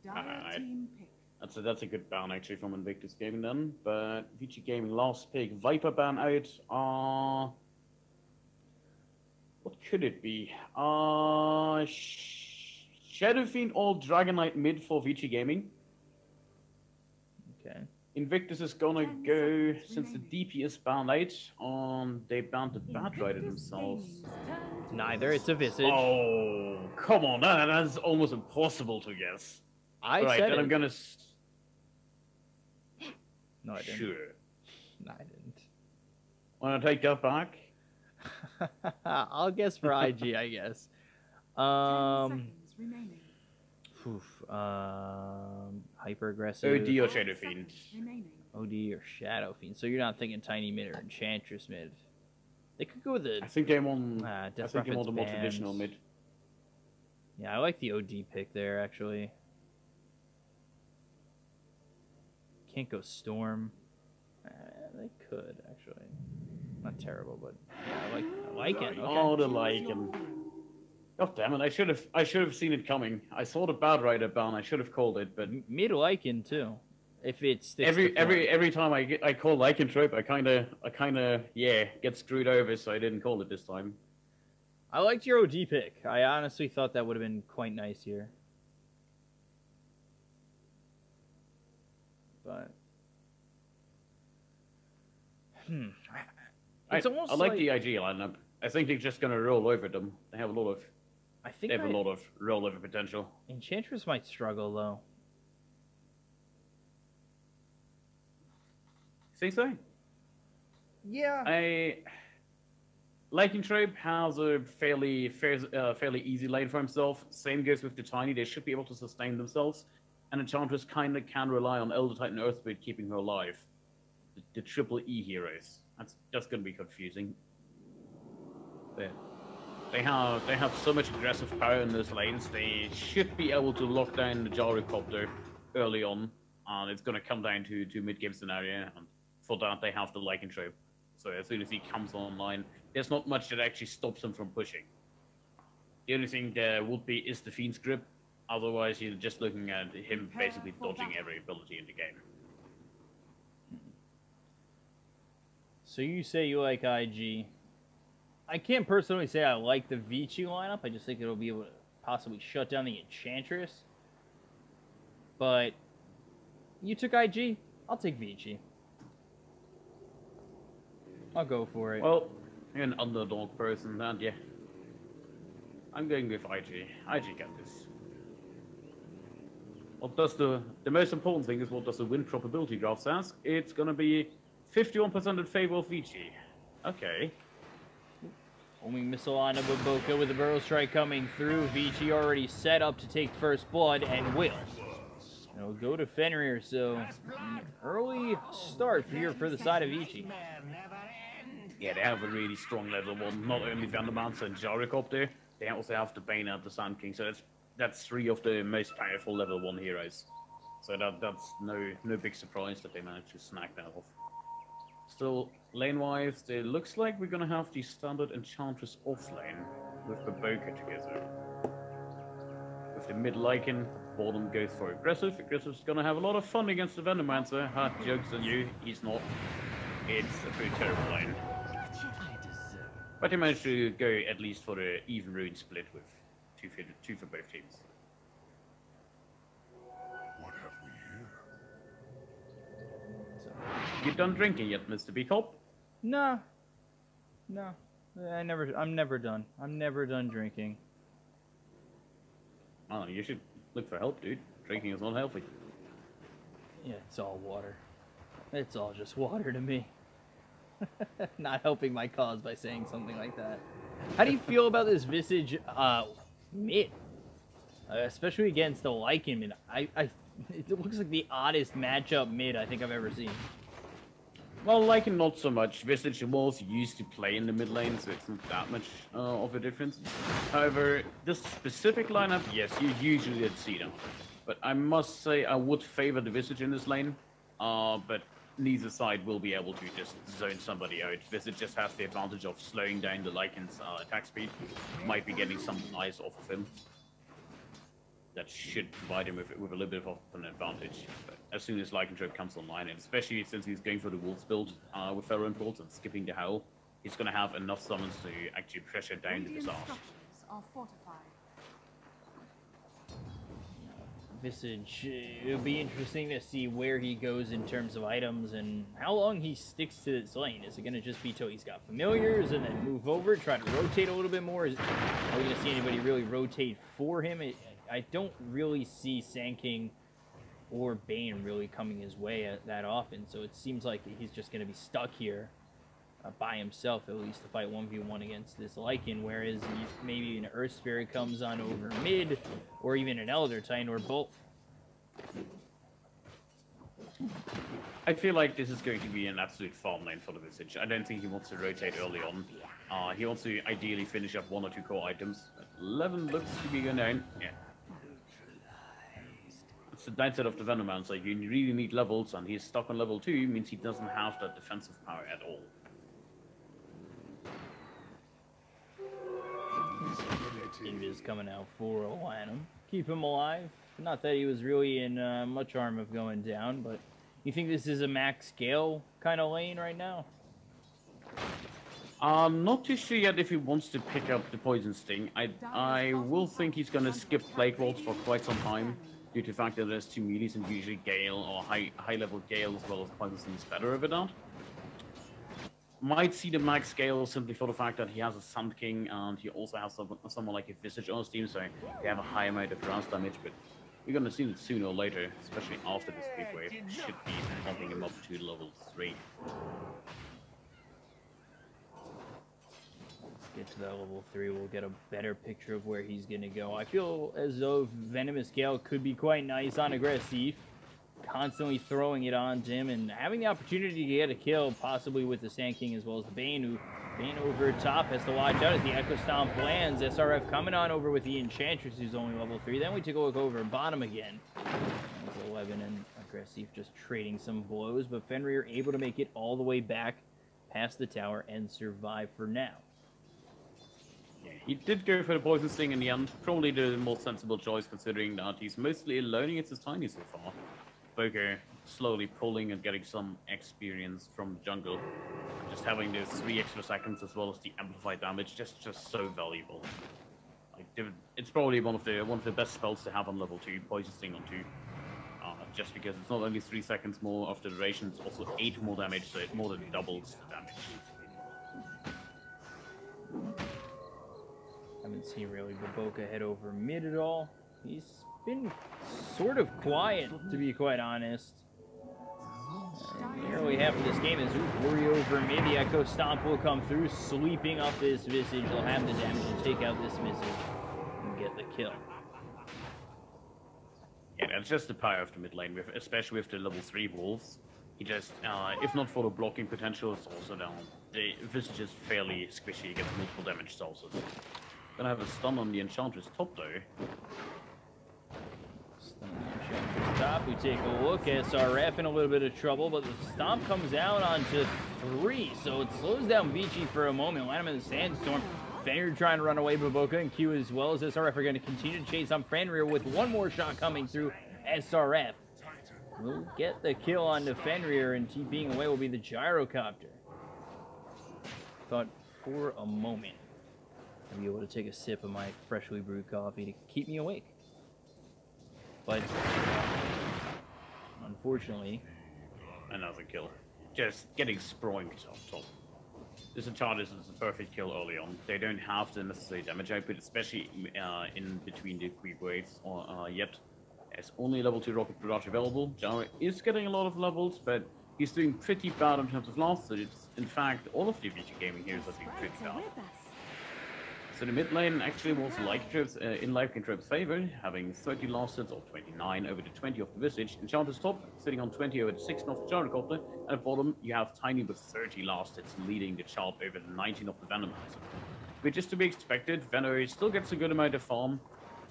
Dire Alright. team pick. That's a good ban actually from Invictus Gaming then. But ViCi Gaming last pick, Viper ban out. What could it be? Shadow Fiend or Dragon Knight mid for ViCi Gaming. Okay. Invictus is gonna 10 go seconds since the remaining. DP is banned out. They banned the Bad Rider Invictus themselves. Gaming's turn to Neither. It's a Visage. Oh, come on, that's almost impossible to guess. I Right, said then it. I'm gonna. No, I didn't. Sure. No, I didn't. Wanna take that back? I'll guess for IG, I guess. 10 seconds remaining. Hyper aggressive. OD or 5 Shadow seconds Fiend. remaining. OD or Shadow Fiend. So you're not thinking Tiny Mid or Enchantress Mid. They could go with the I think they want. Death I think they Prophet's want a more bans. traditional mid. Yeah, I like the OD pick there, actually. Can't go Storm. They could, actually. Not terrible, but yeah, I like it. Okay. Oh, the Lycan. God damn it! I should have seen it coming. I saw the Bad Rider ban. I should have called it, but Mid Lycan, too. If it sticks to form. every time I call Lycanthrope, I kind of get screwed over. So I didn't call it this time. I liked your OD pick. I honestly thought that would have been quite nice here. But it's almost I like the IG lineup. I think they're just gonna roll over them. They have a lot of rollover potential. Enchantress might struggle though. Think so? Yeah. Lycanthrope has a fairly easy lane for himself. Same goes with the Tiny. They should be able to sustain themselves. And Enchantress kind of can rely on Elder Titan Earthbird keeping her alive. The triple E heroes. That's just going to be confusing. They have so much aggressive power in those lanes. They should be able to lock down the Gyrocopter early on. And it's going to come down to mid-game scenario. And for that, they have the Lycanthrope. So as soon as he comes online, there's not much that actually stops him from pushing. The only thing there would be is the Fiend's grip. Otherwise, you're just looking at him basically dodging every ability in the game. So you say you like IG. I can't personally say I like the ViCi lineup. I just think it'll be able to possibly shut down the Enchantress. But you took IG. I'll take ViCi. I'll go for it. Well, you're an underdog person, aren't you? I'm going with IG. IG got this. What does the most important thing is what does the win probability graph says? It's gonna be 51% in favor of ViCi. Okay. Homing missile on a Bo2 with a Burrow Strike coming through. ViCi already set up to take first blood and will. It'll go to Fenrir, so an early start here for the side of ViCi. Yeah, they have a really strong level 1. Not only Vandermans and Gyrocopter, they also have the Bane and the Sand King. So that's 3 of the most powerful level 1 heroes. So that's no big surprise that they managed to snag that off. Still, lane-wise, it looks like we're gonna have the standard Enchantress off-lane with the Bo2 together. With the mid Lycan, bottom goes for Aggressive. Aggressive's gonna have a lot of fun against the Venomancer. Ha, joke's on you, he's not. It's a pretty terrible lane. But he managed to go at least for the even rune split with two for both teams. What have we here? So, You done drinking yet, Mr. Beacop? no. I'm never done. I'm never done drinking. Oh, you should look for help, dude. Drinking is not healthy. Yeah, it's all water. It's all just water to me. Not helping my cause by saying something like that. How do you feel about this Visage mid? Especially against the Lycan mid. It looks like the oddest matchup mid I think I've ever seen. Well, Lycan not so much. Visage was used to play in the mid lane, so it's not that much of a difference. However, this specific lineup, yes, you usually did see them. But I must say I would favor the Visage in this lane. But neither side will be able to just zone somebody out. Visage just has the advantage of slowing down the Lycan's attack speed. Might be getting some eyes off of him. That should provide him with a little bit of an advantage. But as soon as Lycanthrope comes online, and especially since he's going for the Wolves build with Pharaoh Bolt and skipping the Howl, he's going to have enough summons to actually pressure down the Radiant Visage. structures are fortified. Visage, it'll be interesting to see where he goes in terms of items and how long he sticks to this lane. Is it going to just be till he's got familiars and then move over, try to rotate a little bit more? Are we going to see anybody really rotate for him? I don't really see Sand King or Bane really coming his way that often, so it seems like he's just going to be stuck here by himself, at least to fight 1v1 against this Lycan, whereas maybe an Earth Spirit comes on over mid, or even an Elder Titan, or both. I feel like this is going to be an absolute farm lane for the Visage. I don't think he wants to rotate early on. He wants to ideally finish up 1 or 2 core items. 11 looks to be going down. Yeah. It's the downside of the Venomancer. You really need levels, and he's stuck on level 2, means he doesn't have that defensive power at all. Invis coming out for Alanum. Keep him alive. Not that he was really in much harm of going down, but you think this is a max scale kind of lane right now? I'm not too sure yet if he wants to pick up the Poison Sting. I will think he's going to skip Plague Bolts for quite some time, due to the fact that there's 2 melees and usually Gale or high-level Gale as well as Poison Sting is better over that. Might see the max scale simply for the fact that he has a Sand King and he also has someone like a Visage on his team, so they have a high amount of rouse damage, but we're going to see it sooner or later, especially after this big wave. Should be bumping him up to level 3. Get to that level 3, we'll get a better picture of where he's going to go. I feel as though Venomous Gale could be quite nice on Aggressive, constantly throwing it on him and having the opportunity to get a kill, possibly with the Sand King as well as the Bane, who Bane over top has to watch out as the Echo Stomp lands. SRF coming on over with the Enchantress, who's only level 3. Then we take a look over bottom again. That's 11 and Aggressive just trading some blows, but Fenrir able to make it all the way back past the tower and survive for now. Yeah, he did go for the Poison Sting in the end. Probably the more sensible choice, considering that he's mostly alone against his tiny so far. Bo2 slowly pulling and getting some experience from the jungle. Just having those 3 extra seconds as well as the amplified damage, just so valuable. Like, it's probably one of the best spells to have on level 2, Poison Sting on 2. Just because it's not only 3 seconds more of the duration, it's also 8 more damage, so it more than doubles the damage. Haven't seen really Bo2 head over mid at all. He's been sort of quiet, to be quite honest. Nearly half of this game is worry over mid. The Echo Stomp will come through, sweeping up this Visage. They'll have the damage to take out this Visage and get the kill. Yeah, that's just the power of the mid lane, especially with the level 3 wolves. He just, if not for the blocking potential, it's also down. The Visage is fairly squishy against multiple damage sources. Gonna have a stun on the Enchantress top though. Stop. We take a look. SRF in a little bit of trouble, but the stomp comes out onto 3, so it slows down ViCi for a moment. Land him in the sandstorm. Fenrir trying to run away, but Bo2 and Q as well as SRF are going to continue to chase on Fenrir with one more shot coming through. SRF will get the kill onto Fenrir, and TPing away will be the gyrocopter. Thought for a moment I'd be able to take a sip of my freshly brewed coffee to keep me awake. But unfortunately, another kill. Just getting sproinked on top. This Enchantress is a perfect kill early on. They don't have the necessary damage output, especially in between the creep waves yet. There's only level 2 rocket barrage available. Jaro is getting a lot of levels, but he's doing pretty bad in terms of last hits. In fact, all of the ViCi gaming heroes are doing pretty bad. So the mid lane actually was in Lycantrope's favor, having 30 last hits or 29 over the 20 of the Visage. Enchantress top, sitting on 20 over the 16 of the Gyrocopter, and at bottom you have Tiny with 30 last hits leading the chart over the 19 of the Venomancer. Which is to be expected. Veno still gets a good amount of farm,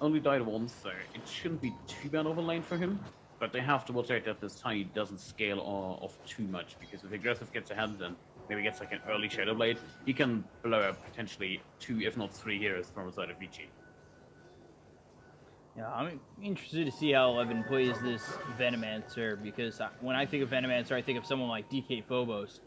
only died once, so it shouldn't be too bad of a lane for him. But they have to watch out that this Tiny doesn't scale off too much, because if aggressive gets ahead, then maybe gets like an early Shadow Blade, he can blow up potentially 2, if not 3 heroes from the side of ViCi. Yeah, I'm interested to see how Eleven plays this Venomancer, because when I think of Venomancer, I think of someone like DK Phobos,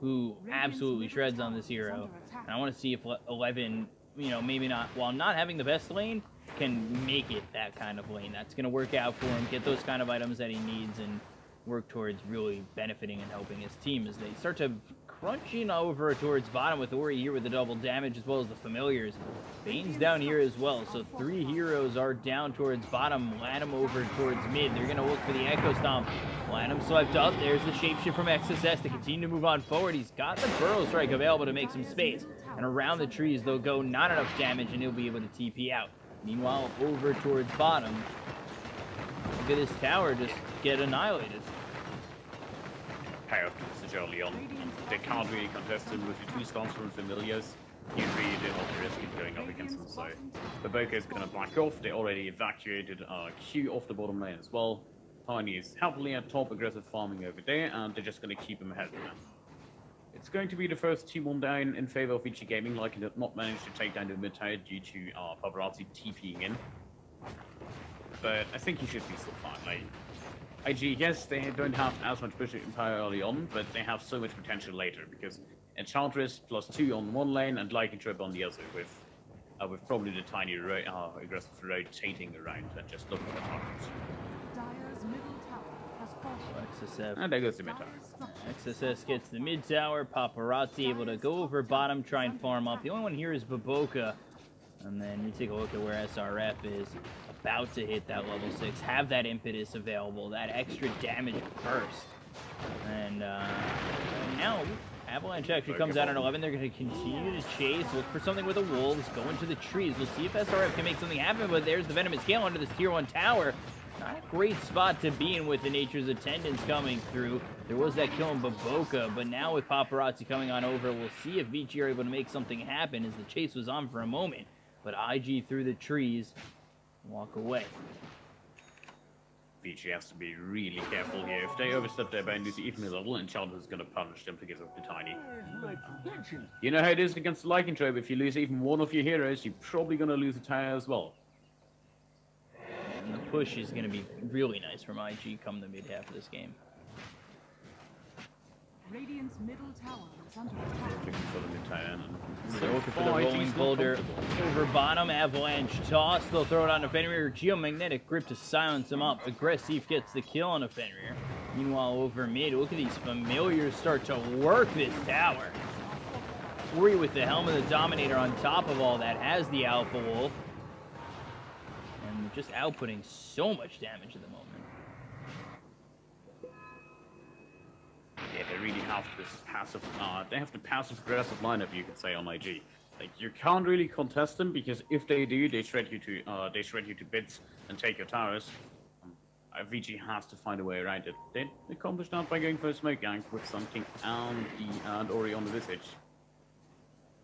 who absolutely shreds on this hero. And I want to see if Eleven, you know, maybe not, while not having the best lane, can make it that kind of lane. That's going to work out for him, get those kind of items that he needs, and work towards really benefiting and helping his team as they start to crunching over towards bottom with Ori here with the double damage as well as the familiars. Bane's down here as well, so 3 heroes are down towards bottom. Lanham over towards mid. They're going to look for the Echo Stomp. Lanham swept up. There's the shapeshift from XSS to continue to move on forward. He's got the Burrow Strike available to make some space. And around the trees, they'll go not enough damage and he'll be able to TP out. Meanwhile, over towards bottom, look at this tower just get annihilated. Payoff to the early on. They can't really contest him with the 2 stuns from Familiars. You really do not risk it going up against them, so the Bo2 is going to back off. They already evacuated Q off the bottom lane as well. Tiny is happily at top, aggressive farming over there, and they're just going to keep him ahead of them. It's going to be the first T1 down in favor of ViCi Gaming, like it did not manage to take down the mid tower due to Paparazzi TPing in. But I think he should be still fine. Like, IG, yes, they don't have as much pushing power early on, but they have so much potential later, because Enchantress +2 on one lane and Lycantrope on the other, with probably the Tiny aggressive rotating around and just looking for targets. Dire's middle tower has fallen. And there goes the mid tower. XSS gets the mid tower. Paparazzi able to go over bottom, try and farm up. The only one here is Baboka. And then you take a look at where SRF is about to hit that level 6. Have that impetus available, that extra damage burst. And now Avalanche actually comes out on 11. They're going to continue to chase, look for something with the wolves, go into the trees. We'll see if SRF can make something happen, but there's the Venomous Gale under this tier 1 tower. Not a great spot to be in with the Nature's Attendants coming through. There was that kill on Baboka, but now with Paparazzi coming on over, we'll see if ViCi are able to make something happen as the chase was on for a moment. But IG through the trees, walk away. ViCi has to be really careful here. If they overstep their boundaries even a little, Enchantress is going to punish them because of the Tiny. You know how it is against the Lycantrope. If you lose even one of your heroes, you're probably going to lose a tower as well. And the push is going to be really nice from IG come the mid half of this game. Radiant's middle tower is under attack. Looking for the mid tower. So looking for the rolling boulder over bottom. Avalanche toss. They'll throw it on a Fenrir. Geomagnetic grip to silence him up. Aggressive gets the kill on a Fenrir. Meanwhile, over mid, look at these familiars start to work this tower. Ori with the Helm of the Dominator on top of all that has the Alpha Wolf. And just outputting so much damage at the moment. Yeah, they really have this passive, they have the passive-aggressive lineup, you could say, on IG. Like, you can't really contest them, because if they do, they shred you to bits and take your towers. ViCi has to find a way around it. They accomplished that by going for a smoke gank with Sun King and Ori on the Visage.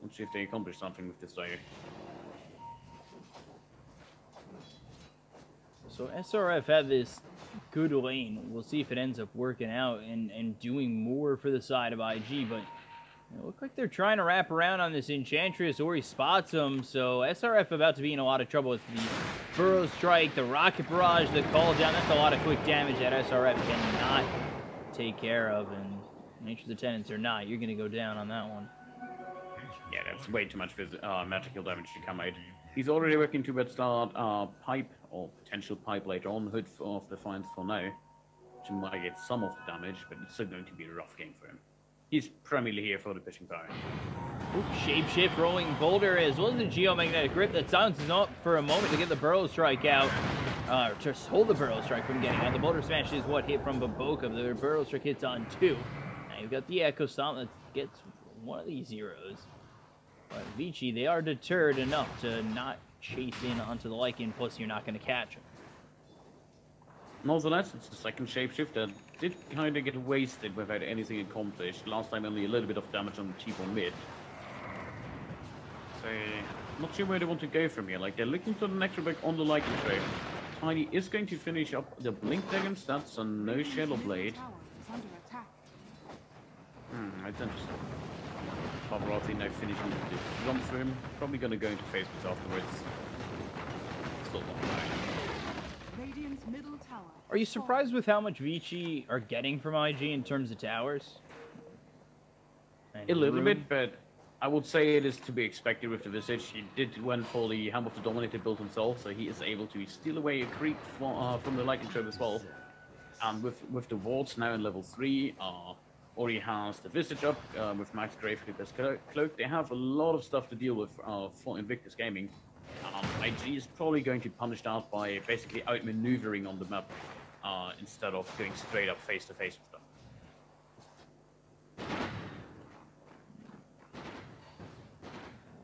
Let's see if they accomplish something with this dagger. So SRF had this good lane. We'll see if it ends up working out and doing more for the side of IG, but it looks like they're trying to wrap around on this Enchantress. Ori spots him, so SRF about to be in a lot of trouble with the Burrow Strike, the Rocket Barrage, the Call Down. That's a lot of quick damage that SRF cannot take care of, and Nature's Attendants or not, you're going to go down on that one. Yeah, that's way too much magical damage to come out. He's already working towards start Pipe, or potential Pipe later on, Hood of Defiance for now, which might get some of the damage, but it's still going to be a rough game for him. He's primarily here for the pushing power. Ooh, Shapeshift, Rolling Boulder, as well as the Geomagnetic Grip that silences up for a moment to get the Burrow Strike out. Just hold the Burrow Strike from getting out. The Boulder Smash is what hit from Bo2. The Burrow Strike hits on 2. Now you've got the Echo Stomp that gets one of these zeros. But ViCi, they are deterred enough to not chase in onto the Lycan, plus you're not going to catch him. Nonetheless, it's the second Shapeshift that did kind of get wasted without anything accomplished. Last time only a little bit of damage on the T1 mid. So, not sure where they want to go from here. Like, they're looking for the next rebirth on the Lycan tray. Tiny is going to finish up the Blink Dragon stats and no Shadow Blade. It's interesting. Paparazzi now finishing the jump for him. Probably going to go into Facebook afterwards. Still not right. Radiant's middle tower. Are you surprised with how much ViCi are getting from IG in terms of towers? And A little room? bit, but I would say it is to be expected with the Visage. He did went for the Helm of the Dominator build himself, so he is able to steal away a creep from the Lycan Trove as well. And with the wards now in level 3, Ori has the Visage up with Max Grave Creeper's Cloak. They have a lot of stuff to deal with for Invictus Gaming. IG is probably going to punish that by basically outmaneuvering on the map instead of going straight up face to face with them.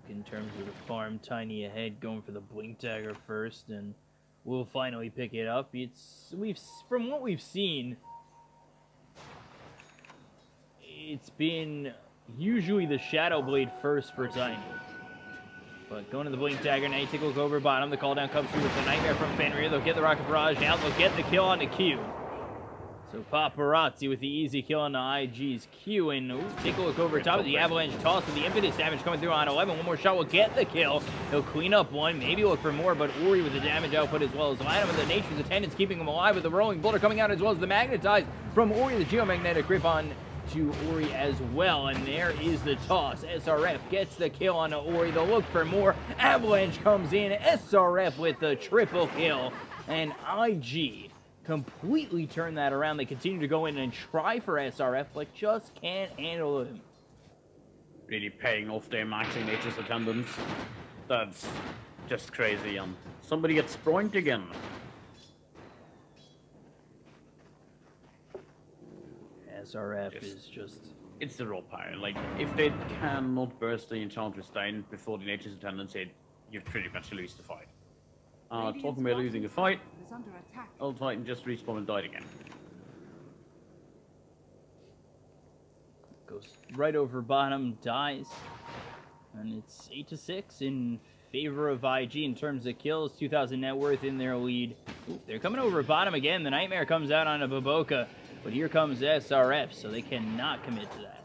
In terms of the farm, Tiny ahead, going for the Blink Dagger first, and we'll finally pick it up. From what we've seen, it's been usually the Shadow Blade first for Tiny. But going to the Blink Dagger, now you take a look over bottom. The call down comes through with the Nightmare from Fenrir. They'll get the Rocket Barrage out. They'll get the kill on the Q. So Paparazzi with the easy kill on the IG's Q. And ooh, take a look over top of the Avalanche toss with the Impetus damage coming through on 11. One more shot will get the kill. He'll clean up one, maybe look for more, but Ori with the damage output as well as Lynam with the Nature's Attendants keeping him alive with the Rolling Boulder coming out as well as the Magnetize from Ori, the Geomagnetic Grip on to Ori as well, and there is the toss. SRF gets the kill on Ori. They'll look for more. Avalanche comes in. SRF with the triple kill, and IG completely turn that around. They continue to go in and try for SRF, but just can't handle him. Really paying off their maxing Nature's Attendants. That's just crazy, and somebody gets sproinked again. SRF is just... It's the raw power. Like, if they cannot burst the Enchantress down before the Nature's Attendants hit, you pretty much lose the fight. Talking about losing the fight, Old Titan just respawned and died again. Goes right over bottom, dies. And it's 8-6 in favor of IG in terms of kills. 2,000 net worth in their lead. Ooh, they're coming over bottom again. The Nightmare comes out on a Bo2. But here comes SRF, so they cannot commit to that.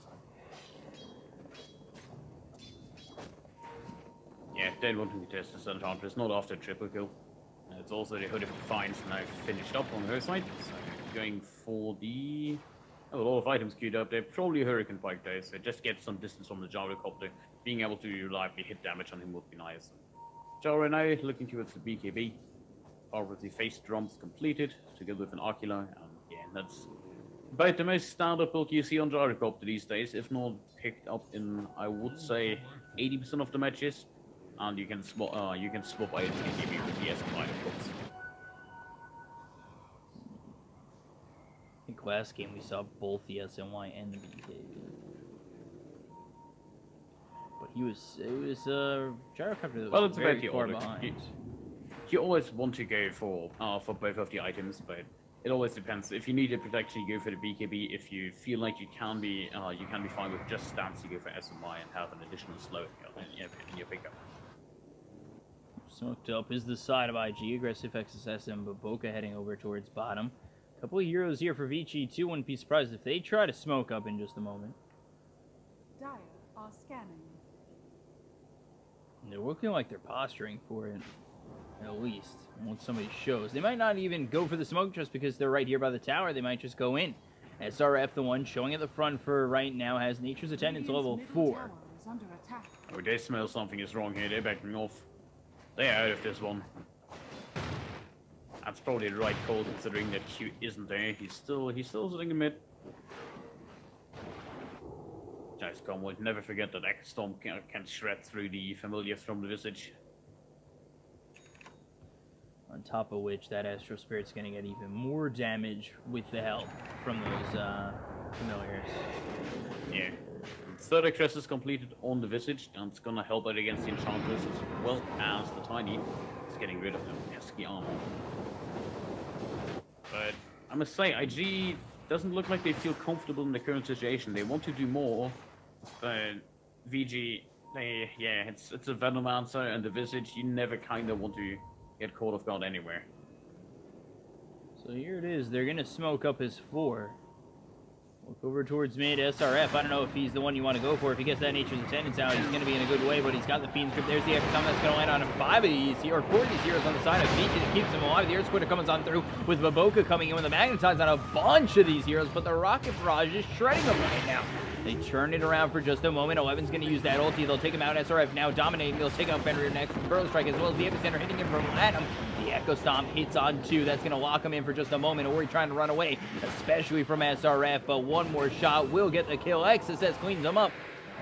Yeah, they want to test this Enchantress, not after triple kill. It's also the Hood of Defiance now finished up on her side. So going for the... Oh, a lot of items queued up. They're probably a Hurricane Pike though, so just get some distance from the Gyrocopter. Being able to reliably hit damage on him would be nice. Gyro now looking towards the BKB. Obviously face drums completed, together with an Arcula. Yeah, that's about the most standard build you see on Gyrocopter these days, if not picked up in, I would say, 80% of the matches. And you can swap out the BKB with the SMI, of course. I think last game we saw both the SNY and the BKB. But it was Gyrocopter that was very far behind. You always want to go for both of the items, but it always depends. If you need a protection, you go for the BKB. If you feel like you can be fine with just stance, you go for SMI and have an additional slow in your pickup. Smoked up is the side of IG. Aggressive XSSM, but Bo2 heading over towards bottom. Couple of heroes here for ViCi too. Wouldn't be surprised if they try to smoke up in just a moment. Dire are scanning. They're looking like they're posturing for it, at least, once somebody shows. They might not even go for the smoke just because they're right here by the tower. They might just go in. SRF, the one showing at the front for right now, has Nature's Attendance level 4. Is under attack. Oh, they smell something is wrong here. They're backing off. They're out of this one. That's probably the right call considering that Q isn't there. He's still sitting in mid. Nice combo. Never forget that Echo Storm can shred through the familiars from the Visage. On top of which, that Astral Spirit's going to get even more damage with the help from those familiars. Yeah. Third Actress is completed on the Visage. That's going to help out against the Enchantress as well as the Tiny. It's getting rid of them pesky armor. But I must say, IG doesn't look like they feel comfortable in the current situation. They want to do more, but VG, it's a Venomancer and the Visage. You never kind of want to get caught off guard anywhere. So here it is. They're going to smoke up his 4. Look over towards mid. SRF, I don't know if he's the one you want to go for. If he gets that Nature's Attendance out, he's going to be in a good way, but he's got the Fiend's Grip. There's the Exxon that's going to land on 5 of these, or 4 of these heroes on the side of ViCi that keeps him alive. The Earth Splitter comes on through with Bo2 coming in with the Magnetize on a bunch of these heroes, but the Rocket Barrage is shredding them right now. They turn it around for just a moment. 11's going to use that ulti. They'll take him out. SRF now dominating. They'll take out Fenrir next. Burrow Strike as well as the Epicenter hitting him from Latham. The Echo Stomp hits on 2. That's going to lock him in for just a moment. Ori trying to run away, especially from SRF, but one more shot will get the kill. XSS cleans him up.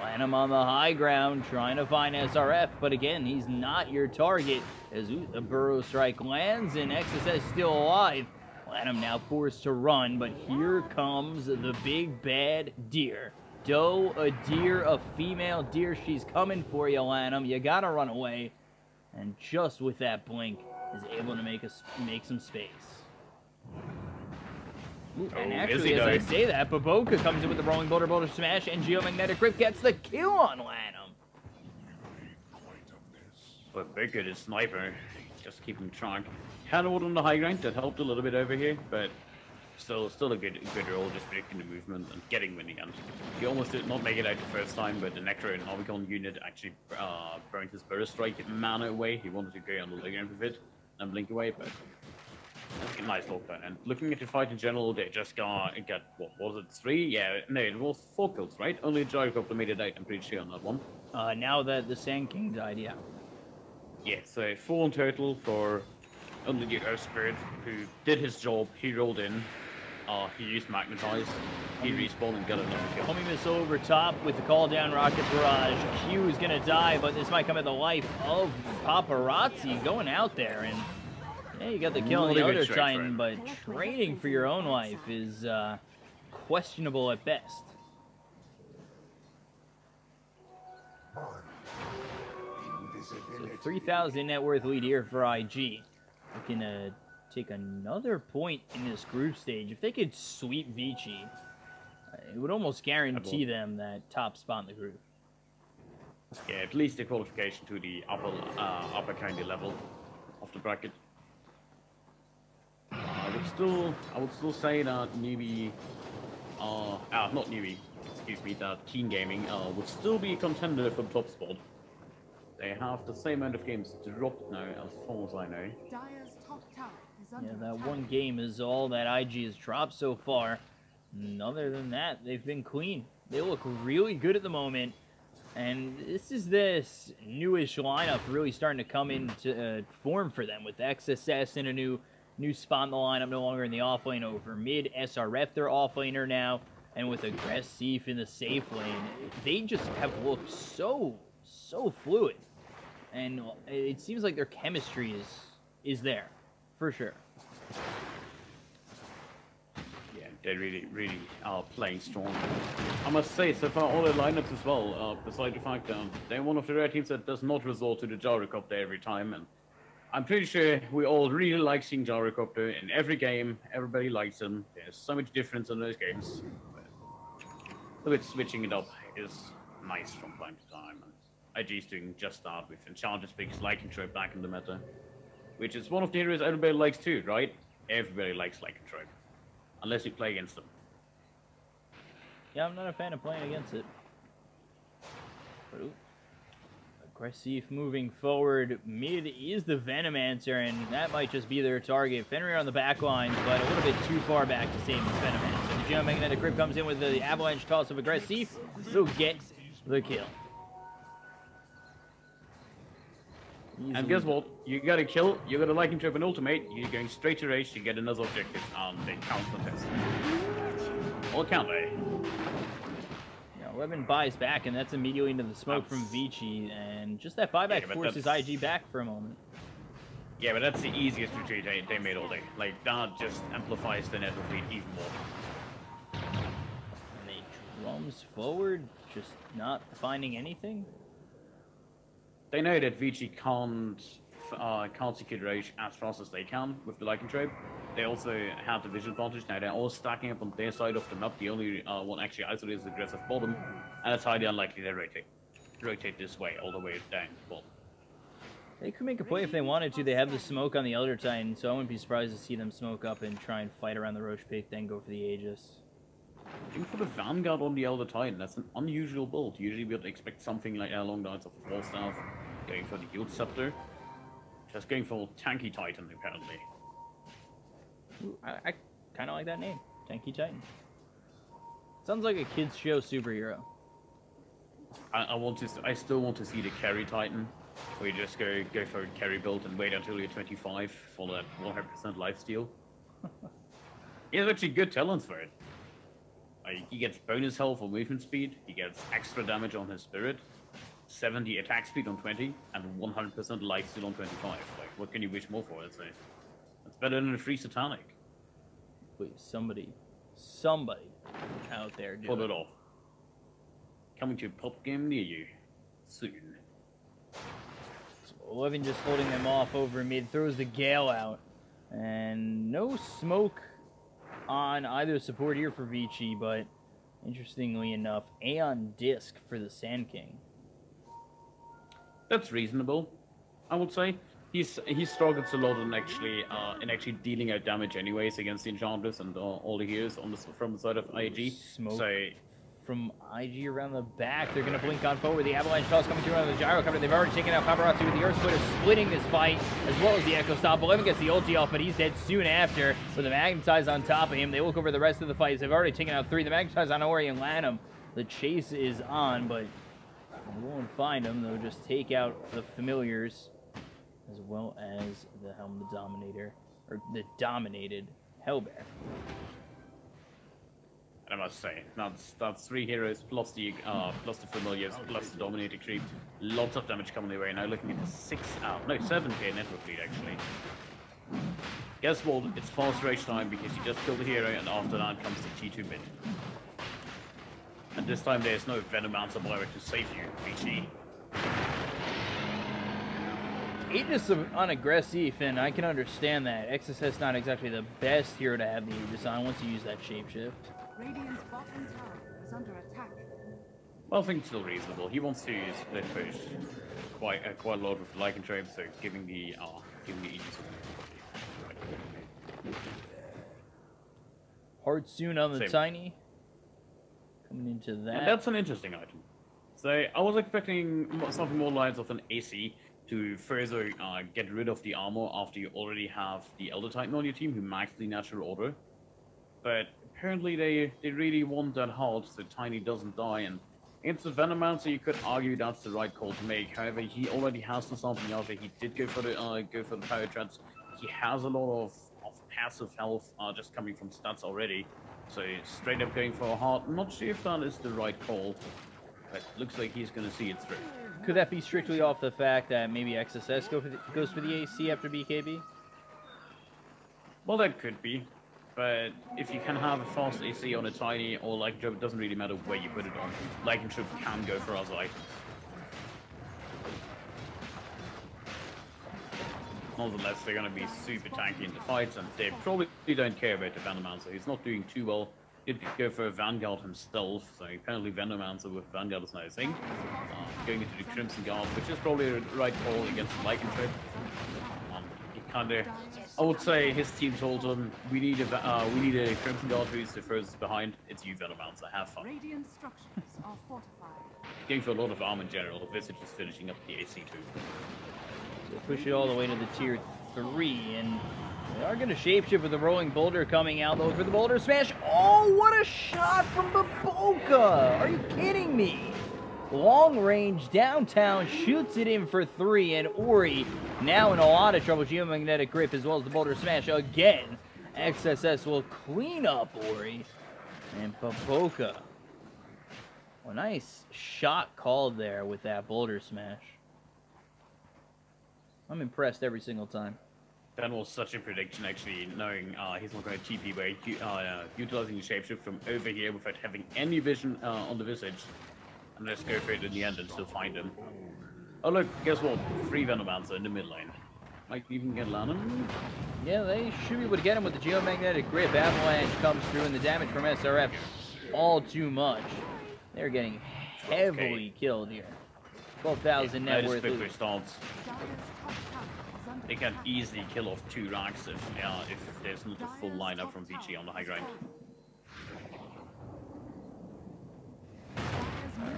Latham on the high ground, trying to find SRF, but again, he's not your target. As the Burrow Strike lands and XSS still alive. Latham now forced to run, but here comes the big bad deer. Doe, a deer, a female deer. She's coming for you, Latham. You gotta run away. And just with that blink, is able to make some space. Ooh, and actually, as I say that, Bo2 comes in with the Rolling Boulder Smash, and Geomagnetic Grip gets the kill on Latham. But very good as sniper. Just keeping track. Handled on the high ground, that helped a little bit over here, but still a good role, just predicting the movement and getting winning. And he almost did not make it out the first time, but the Necro and Omicron unit actually burned his Burst Strike mana away. He wanted to go on the low ground with it and blink away, but that's a nice lockdown. And looking at the fight in general, they just got what was it, 3? Yeah, no, it was 4 kills, right? Only Gyrocopter made it out, I'm pretty sure on that one. Now that the Sand King died, yeah. Yeah, so 4 in total for only the Earth Spirit, who did his job. He rolled in. He used Magnetize. He respawned and got another kill. Homing missile over top with the call down Rocket Barrage. Q is gonna die, but this might come at the life of Paparazzi going out there. And yeah, you got the kill on the other Titan, but trading for your own life is questionable at best. So 3,000 net worth lead here for IG. Looking to take another point in this group stage. If they could sweep ViCi, it would almost guarantee them that top spot in the group. Yeah, at least the qualification to the upper kind of level of the bracket. I would still say that newbie, not newbie, excuse me, that Keen Gaming would still be a contender for the top spot. They have the same amount of games dropped now, as far as I know. Dire's top tower is under Yeah, that attack. one game is all that IG has dropped so far. And other than that, they've been clean. They look really good at the moment. And this newish lineup really starting to come into form for them, with XSS in a new spot in the lineup, no longer in the off lane over mid. SRF, their off laner now, and with Aggressive in the safe lane, they just have looked so fluid. And it seems like their chemistry is there, for sure. Yeah, they're really playing strong. I must say, so far all their lineups as well, besides the fact that they're one of the rare teams that does not resort to the Gyrocopter every time, and I'm pretty sure we all really like seeing Gyrocopter in every game. Everybody likes them. There's so much difference in those games. A bit switching it up is nice from time to time. And IG's doing just that with Enchantress picks Lycanthrope back in the meta. Which is one of the heroes everybody likes too, right? Everybody likes Lycanthrope. Unless you play against them. Yeah, I'm not a fan of playing against it. But, ooh. Aggressive moving forward. Mid is the Venomancer, and that might just be their target. Fenrir on the back lines, but a little bit too far back to save this Venomancer. The Geomagnetic Grip comes in with the avalanche toss of Aggressive. Will get the kill. And guess what? You got a kill, you got a Lycanthrope and ultimate, you're going straight to race, you get another objective, and they count the test. Or can't they? 11 buys back, and that's immediately into the smoke from ViCi, and just that buyback forces IG back for a moment. Yeah, but that's the easiest retreat they made all day. Like, that just amplifies the network fleet even more. And they drums forward, just not finding anything. They know that ViCi can't secure rage as fast as they can with the Lycanthrope. They also have the vision advantage. Now they're all stacking up on their side of the map. The only one actually isolated is the aggressive bottom, and it's highly unlikely they rotate this way all the way down to the bottom. They could make a play if they wanted to. They have the smoke on the Elder Titan, so I wouldn't be surprised to see them smoke up and try and fight around the Roche pick, then go for the Aegis. Going for the Vanguard on the Elder Titan, that's an unusual build. Usually we would expect something like along the lines of Falstaff, going for the Yield Scepter. Just going for Tanky Titan, apparently. Ooh, I kind of like that name, Tanky Titan. Sounds like a kids show superhero. I still want to see the Carry Titan, where you just go for a carry build and wait until you're 25 for that 100% lifesteal. He has actually good talents for it. He gets bonus health or movement speed, he gets extra damage on his spirit, 70 attack speed on 20, and 100% lifesteal on 25. Like, what can you wish more for, I'd say? That's better than a free Satanic. Please, somebody out there do Pull it off. Coming to a pop game near you soon. So 11 just holding them off over mid, throws the Gale out, and no smoke on either support here for ViCi, but interestingly enough, Aeon Disc for the Sand King. That's reasonable, I would say. He struggles a lot in actually dealing out damage anyways against the Enchantress and all the heroes from the side of IG. Smoke So from IG around the back. They're going to blink on forward. The Avalanche toss coming through on the Gyro cover. They've already taken out Paparazzi with the Earth Splitter, splitting this fight, as well as the Echo Stop. 11 gets the ulti off, but he's dead soon after. With the Magnetize on top of him, they look over the rest of the fights. They've already taken out 3. The Magnetize on Ori and Lanham. The chase is on, but they won't find them. They'll just take out the familiars, as well as the Helm the Dominator, or the dominated Hellbear. I must say, that's 3 heroes plus the familiars plus the dominated creep. Lots of damage coming their way. Now looking at the 7k network lead actually. Guess what? It's fast rage time because you just killed the hero, and after that comes the T2 bit. And this time there's no Venomancer blower to save you, ViCi. Aegis on aggressive, and I can understand that. XSS not exactly the best hero to have the Aegis on once you use that shapeshift. Radiant's bottom tower is under attack. Well, I think it's still reasonable. He wants to split push quite a lot with Lycanthrope, so giving the Aegis. Hard soon on the Same. Tiny. Coming into that. And that's an interesting item. So I was expecting something more lines of an AC to further get rid of the armor after you already have the Elder Titan on your team who maxed the natural order. But apparently they really want that hard so Tiny doesn't die, and against the Venomancer you could argue that's the right call to make. However, he already has the something out there. He did go for the power trance. He has a lot of passive health just coming from stats already. So straight up going for a heart. I'm not sure if that is the right call, but looks like he's gonna see it through. Could that be strictly off the fact that maybe XSS goes for the AC after BKB? Well, that could be. But if you can have a fast AC on a Tiny or Lycanthrope, it doesn't really matter where you put it on. Lycanthrope can go for other items. nonetheless, they're going to be super tanky in the fights, and they probably don't care about the Venomancer. He's not doing too well. He did go for a Vanguard himself, so apparently Venomancer with Vanguard is now a thing. Going into the Crimson Guard, which is probably the right call against the Lycanthrope. He kind of, I would say, his team told him, we need a Crimson Guard who's the furthest behind. It's you, Venomancer. Have fun. Radiant structures are fortified. Going for a lot of arm in general. ViCi is finishing up the AC2. So push it all the way to the tier 3, and they are going to shapeshift with the rolling boulder coming out, though, for the boulder smash. Oh, what a shot from Bo2! Are you kidding me? Long range, downtown, shoots it in for 3, and Ori now in a lot of trouble. Geomagnetic grip as well as the boulder smash again. XSS will clean up Ori, and Bo2. A nice shot called there with that boulder smash. I'm impressed every single time. That was such a prediction, actually, knowing he's not going to TP by utilizing the shapeshift from over here without having any vision on the visage. And just go for it in the end and still find him. Oh look, guess what? 3 Venomancer in the mid lane. Might even get Lannon. Yeah, they should be able to get him with the geomagnetic grip. Avalanche comes through, and the damage from SRF all too much. They're getting heavily killed here. 12,000 net worth. They can easily kill off 2 racks if there's not a full lineup from ViCi on the high ground.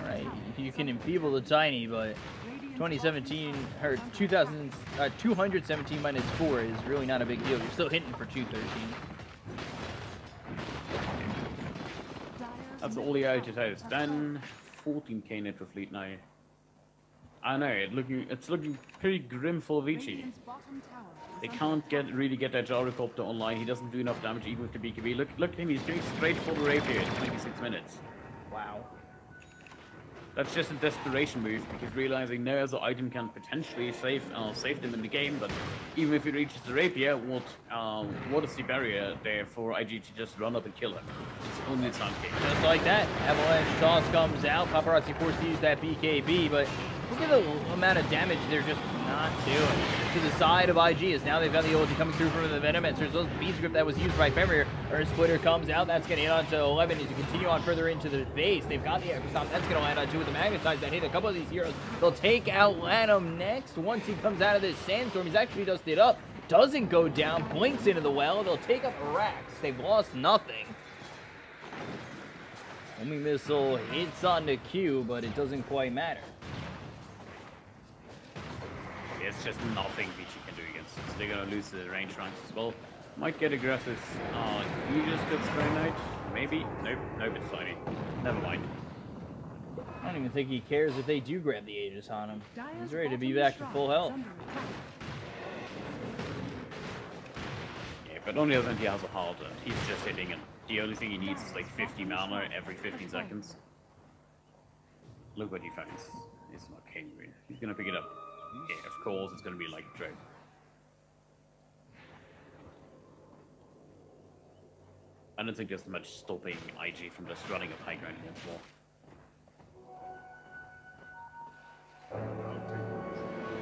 Alright, you can enfeeble the tiny, but 2017 or 217 minus 4 is really not a big deal. You're still hitting for 213. That's all the altitudes. Then 14k net for fleet now. I know it's looking pretty grim for ViCi. They can't really get that gyrocopter online. He doesn't do enough damage even with the BKB. Look at him, he's going straight for the rapier in 26 minutes. Wow. That's just a desperation move, because realizing no other item can potentially save them in the game, but even if he reaches the rapier, what is the barrier there for IG to just run up and kill him? It's only Sun King. Just like that, Avalanche toss comes out, Paparazzi forced to use that BKB, but look at the amount of damage they're just not doing. To the side of IG is now they've got the ulti coming through from the Venomancer. So the beat script that was used by Fenrir. Earth Splitter comes out, that's going to hit onto 11 as you continue on further into the base. They've got the Echo-Stomp, that's going to land on 2 with the Magnetize that hit a couple of these heroes. They'll take out Lanham next. Once he comes out of this sandstorm, he's actually dusted up. Doesn't go down, blinks into the well. They'll take up Rax. They've lost nothing. Homing missile hits onto Q, but it doesn't quite matter. It's just nothing ViCi can do against this. They're going to lose the range ranks as well. Might get aggressive. You just get Stray Knight? Maybe? Nope, it's tiny. Never mind. I don't even think he cares if they do grab the Aegis on him. He's ready to be back to full health. Yeah, but on the other hand, he has a heart, and he's just hitting, and the only thing he needs is like 50 mana every 15 seconds. Look what he finds. It's not Kenry. He's going to pick it up. Yeah, of course, it's going to be like a drone. I don't think there's much stopping IG from just running up high ground against wall.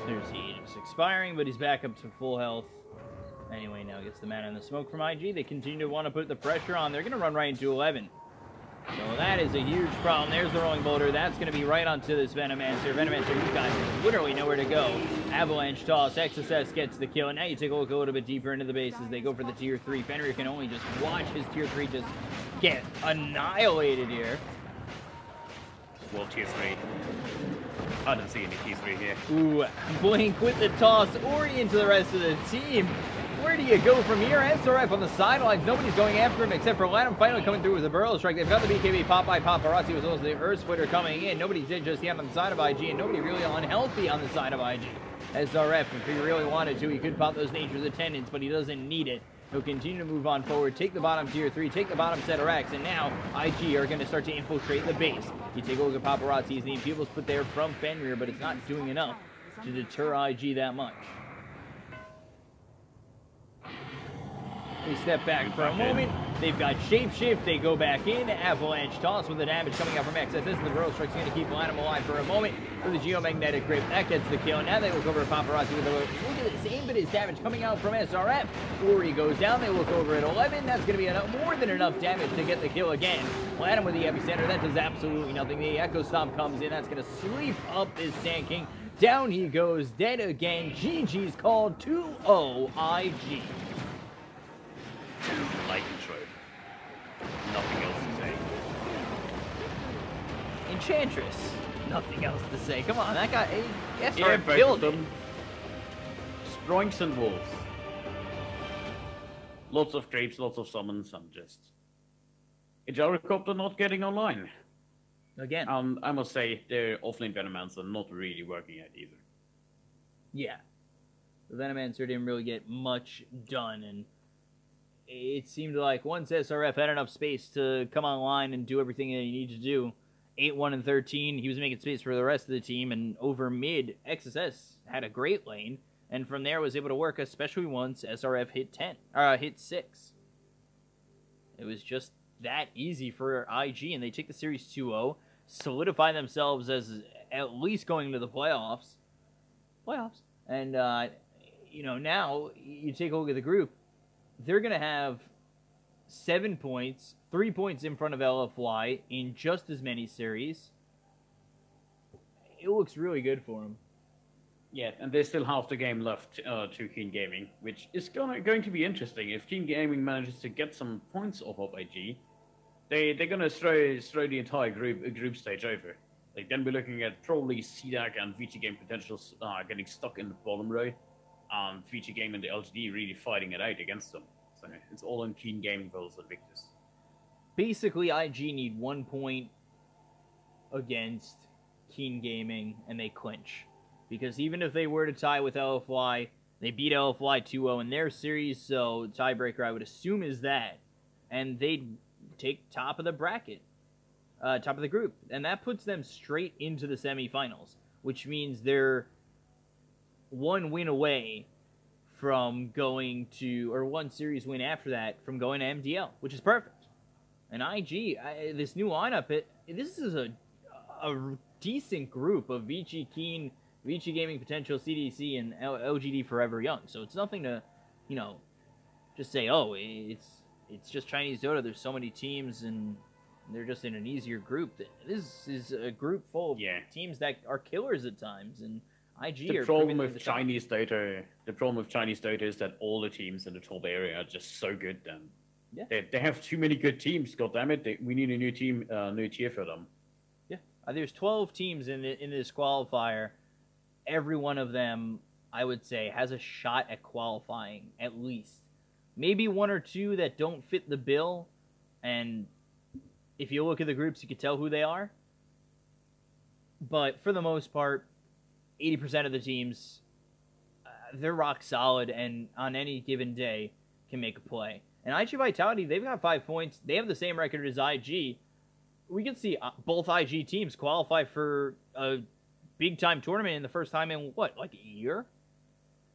There's the Aegis expiring, but he's back up to full health. Anyway, now gets the mana and the smoke from IG. They continue to want to put the pressure on. They're going to run right into 11. So that is a huge problem. There's the rolling boulder. That's going to be right onto this Venomancer. Venomancer, you guys literally nowhere to go. Avalanche toss. XSS gets the kill. And now you take a look a little bit deeper into the base as they go for the tier 3. Fenrir can only just watch his tier 3 just get annihilated here. Well, tier 3. I don't see any tier 3 here. Ooh, Blink with the toss. Ori into the rest of the team. Where do you go from here? SRF on the sidelines. Nobody's going after him except for Lanham finally coming through with a Burrow Strike. They've got the BKB pop by Paparazzi as well as the Earth Splitter coming in. Nobody did just yet on the side of IG, and nobody really unhealthy on the side of IG. SRF, if he really wanted to, he could pop those Nature's Attendants, but he doesn't need it. He'll continue to move on forward, take the bottom tier 3, take the bottom set of racks, and now IG are going to start to infiltrate the base. You take a look at Paparazzi's the Imperials put there from Fenrir, but it's not doing enough to deter IG that much. We step back for a moment. They've got Shapeshift, they go back in, Avalanche Toss with the damage coming out from XSS, and the Bro Strike's going to keep Lanham alive for a moment for the Geomagnetic Grip. That gets the kill. Now they look over at Paparazzi with a look at the same bit as damage coming out from SRF. Ori goes down, they look over at 11. That's going to be more than enough damage to get the kill again. Lanham with the epicenter, that does absolutely nothing. The Echo Stomp comes in, that's going to sweep up this Sand King. Down he goes, dead again. GG's called 2-0 IG. Like intro. Nothing else to say. Enchantress. Nothing else to say. Come on, that guy. Yes, Yeah, both of them. Sproinks and wolves. Lots of creeps, lots of summons, and just a gyrocopter not getting online. Again. I must say, their offlane Venomancer are not really working out either. Yeah. The Venomancer didn't really get much done, and it seemed like once SRF had enough space to come online and do everything that he needed to do, 8-1 and 13, he was making space for the rest of the team, and over mid, XSS had a great lane, and from there was able to work, especially once SRF hit 6. It was just that easy for IG, and they take the series 2-0, solidify themselves as at least going to the playoffs. And, now you take a look at the group. They're going to have 7 points, 3 points in front of LFY in just as many series. It looks really good for them. Yeah, and there's still half the game left to Keen Gaming, which is going to be interesting. If Keen Gaming manages to get some points off of IG, they're going to throw the entire group stage over. Like, then we're looking at probably CDAC and ViCi Game potentials getting stuck in the bottom row, and ViCi Game and the LGD really fighting it out against them. So it's all on Keen Gaming versus Invictus. Basically, IG need 1 point against Keen Gaming, and they clinch. Because even if they were to tie with LFY, they beat LFY 2-0 in their series, so tiebreaker I would assume is that. And they'd take top of the bracket, top of the group. And that puts them straight into the semifinals, which means they're 1 win away from going to, or 1 series win after that, from going to MDL, which is perfect. And IG, this new lineup, this is a decent group of ViCi, Keen, ViCi Gaming Potential, CDC, and LGD Forever Young. So it's nothing to, just say, oh, it's just Chinese Dota. There's so many teams, and they're just in an easier group. This is a group full of teams that are killers at times, and IG the are problem with Chinese Dota. The problem with Chinese Dota is that all the teams in the top area are just so good. Then they have too many good teams. God damn it! We need a new team, new tier for them. Yeah, there's 12 teams in this qualifier. Every one of them, I would say, has a shot at qualifying, at least. Maybe 1 or 2 that don't fit the bill, and if you look at the groups, you can tell who they are. But for the most part, 80% of the teams, they're rock solid, and on any given day, can make a play. And IG Vitality, they've got 5 points. They have the same record as IG. We can see both IG teams qualify for a big-time tournament in the first time in, what, like a year?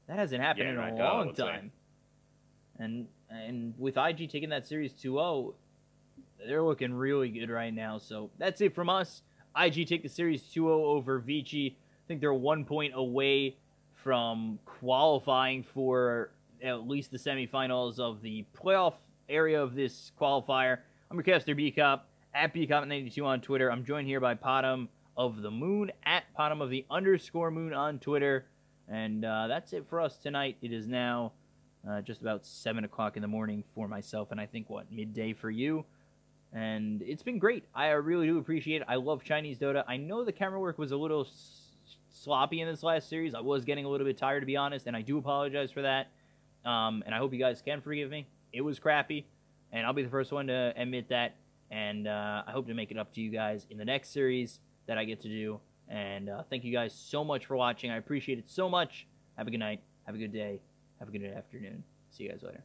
That hasn't happened in a long time. And with IG taking that series 2-0, they're looking really good right now. So that's it from us. IG take the series 2-0 over ViCi. I think they're 1 point away from qualifying for at least the semifinals of the playoff area of this qualifier. I'm your caster, BCop, at BCop92 on Twitter. I'm joined here by Potom of the Moon, at Potom of the _Moon on Twitter. And that's it for us tonight. It is now just about 7 o'clock in the morning for myself, and I think, midday for you. And it's been great. I really do appreciate it. I love Chinese Dota. I know the camera work was a little sloppy in this last series. I was getting a little bit tired, to be honest, and I do apologize for that. And I hope you guys can forgive me. It was crappy, and I'll be the first one to admit that. And I hope to make it up to you guys in the next series that I get to do. And thank you guys so much for watching. I appreciate it so much. Have a good night. Have a good day. Have a good afternoon. See you guys later.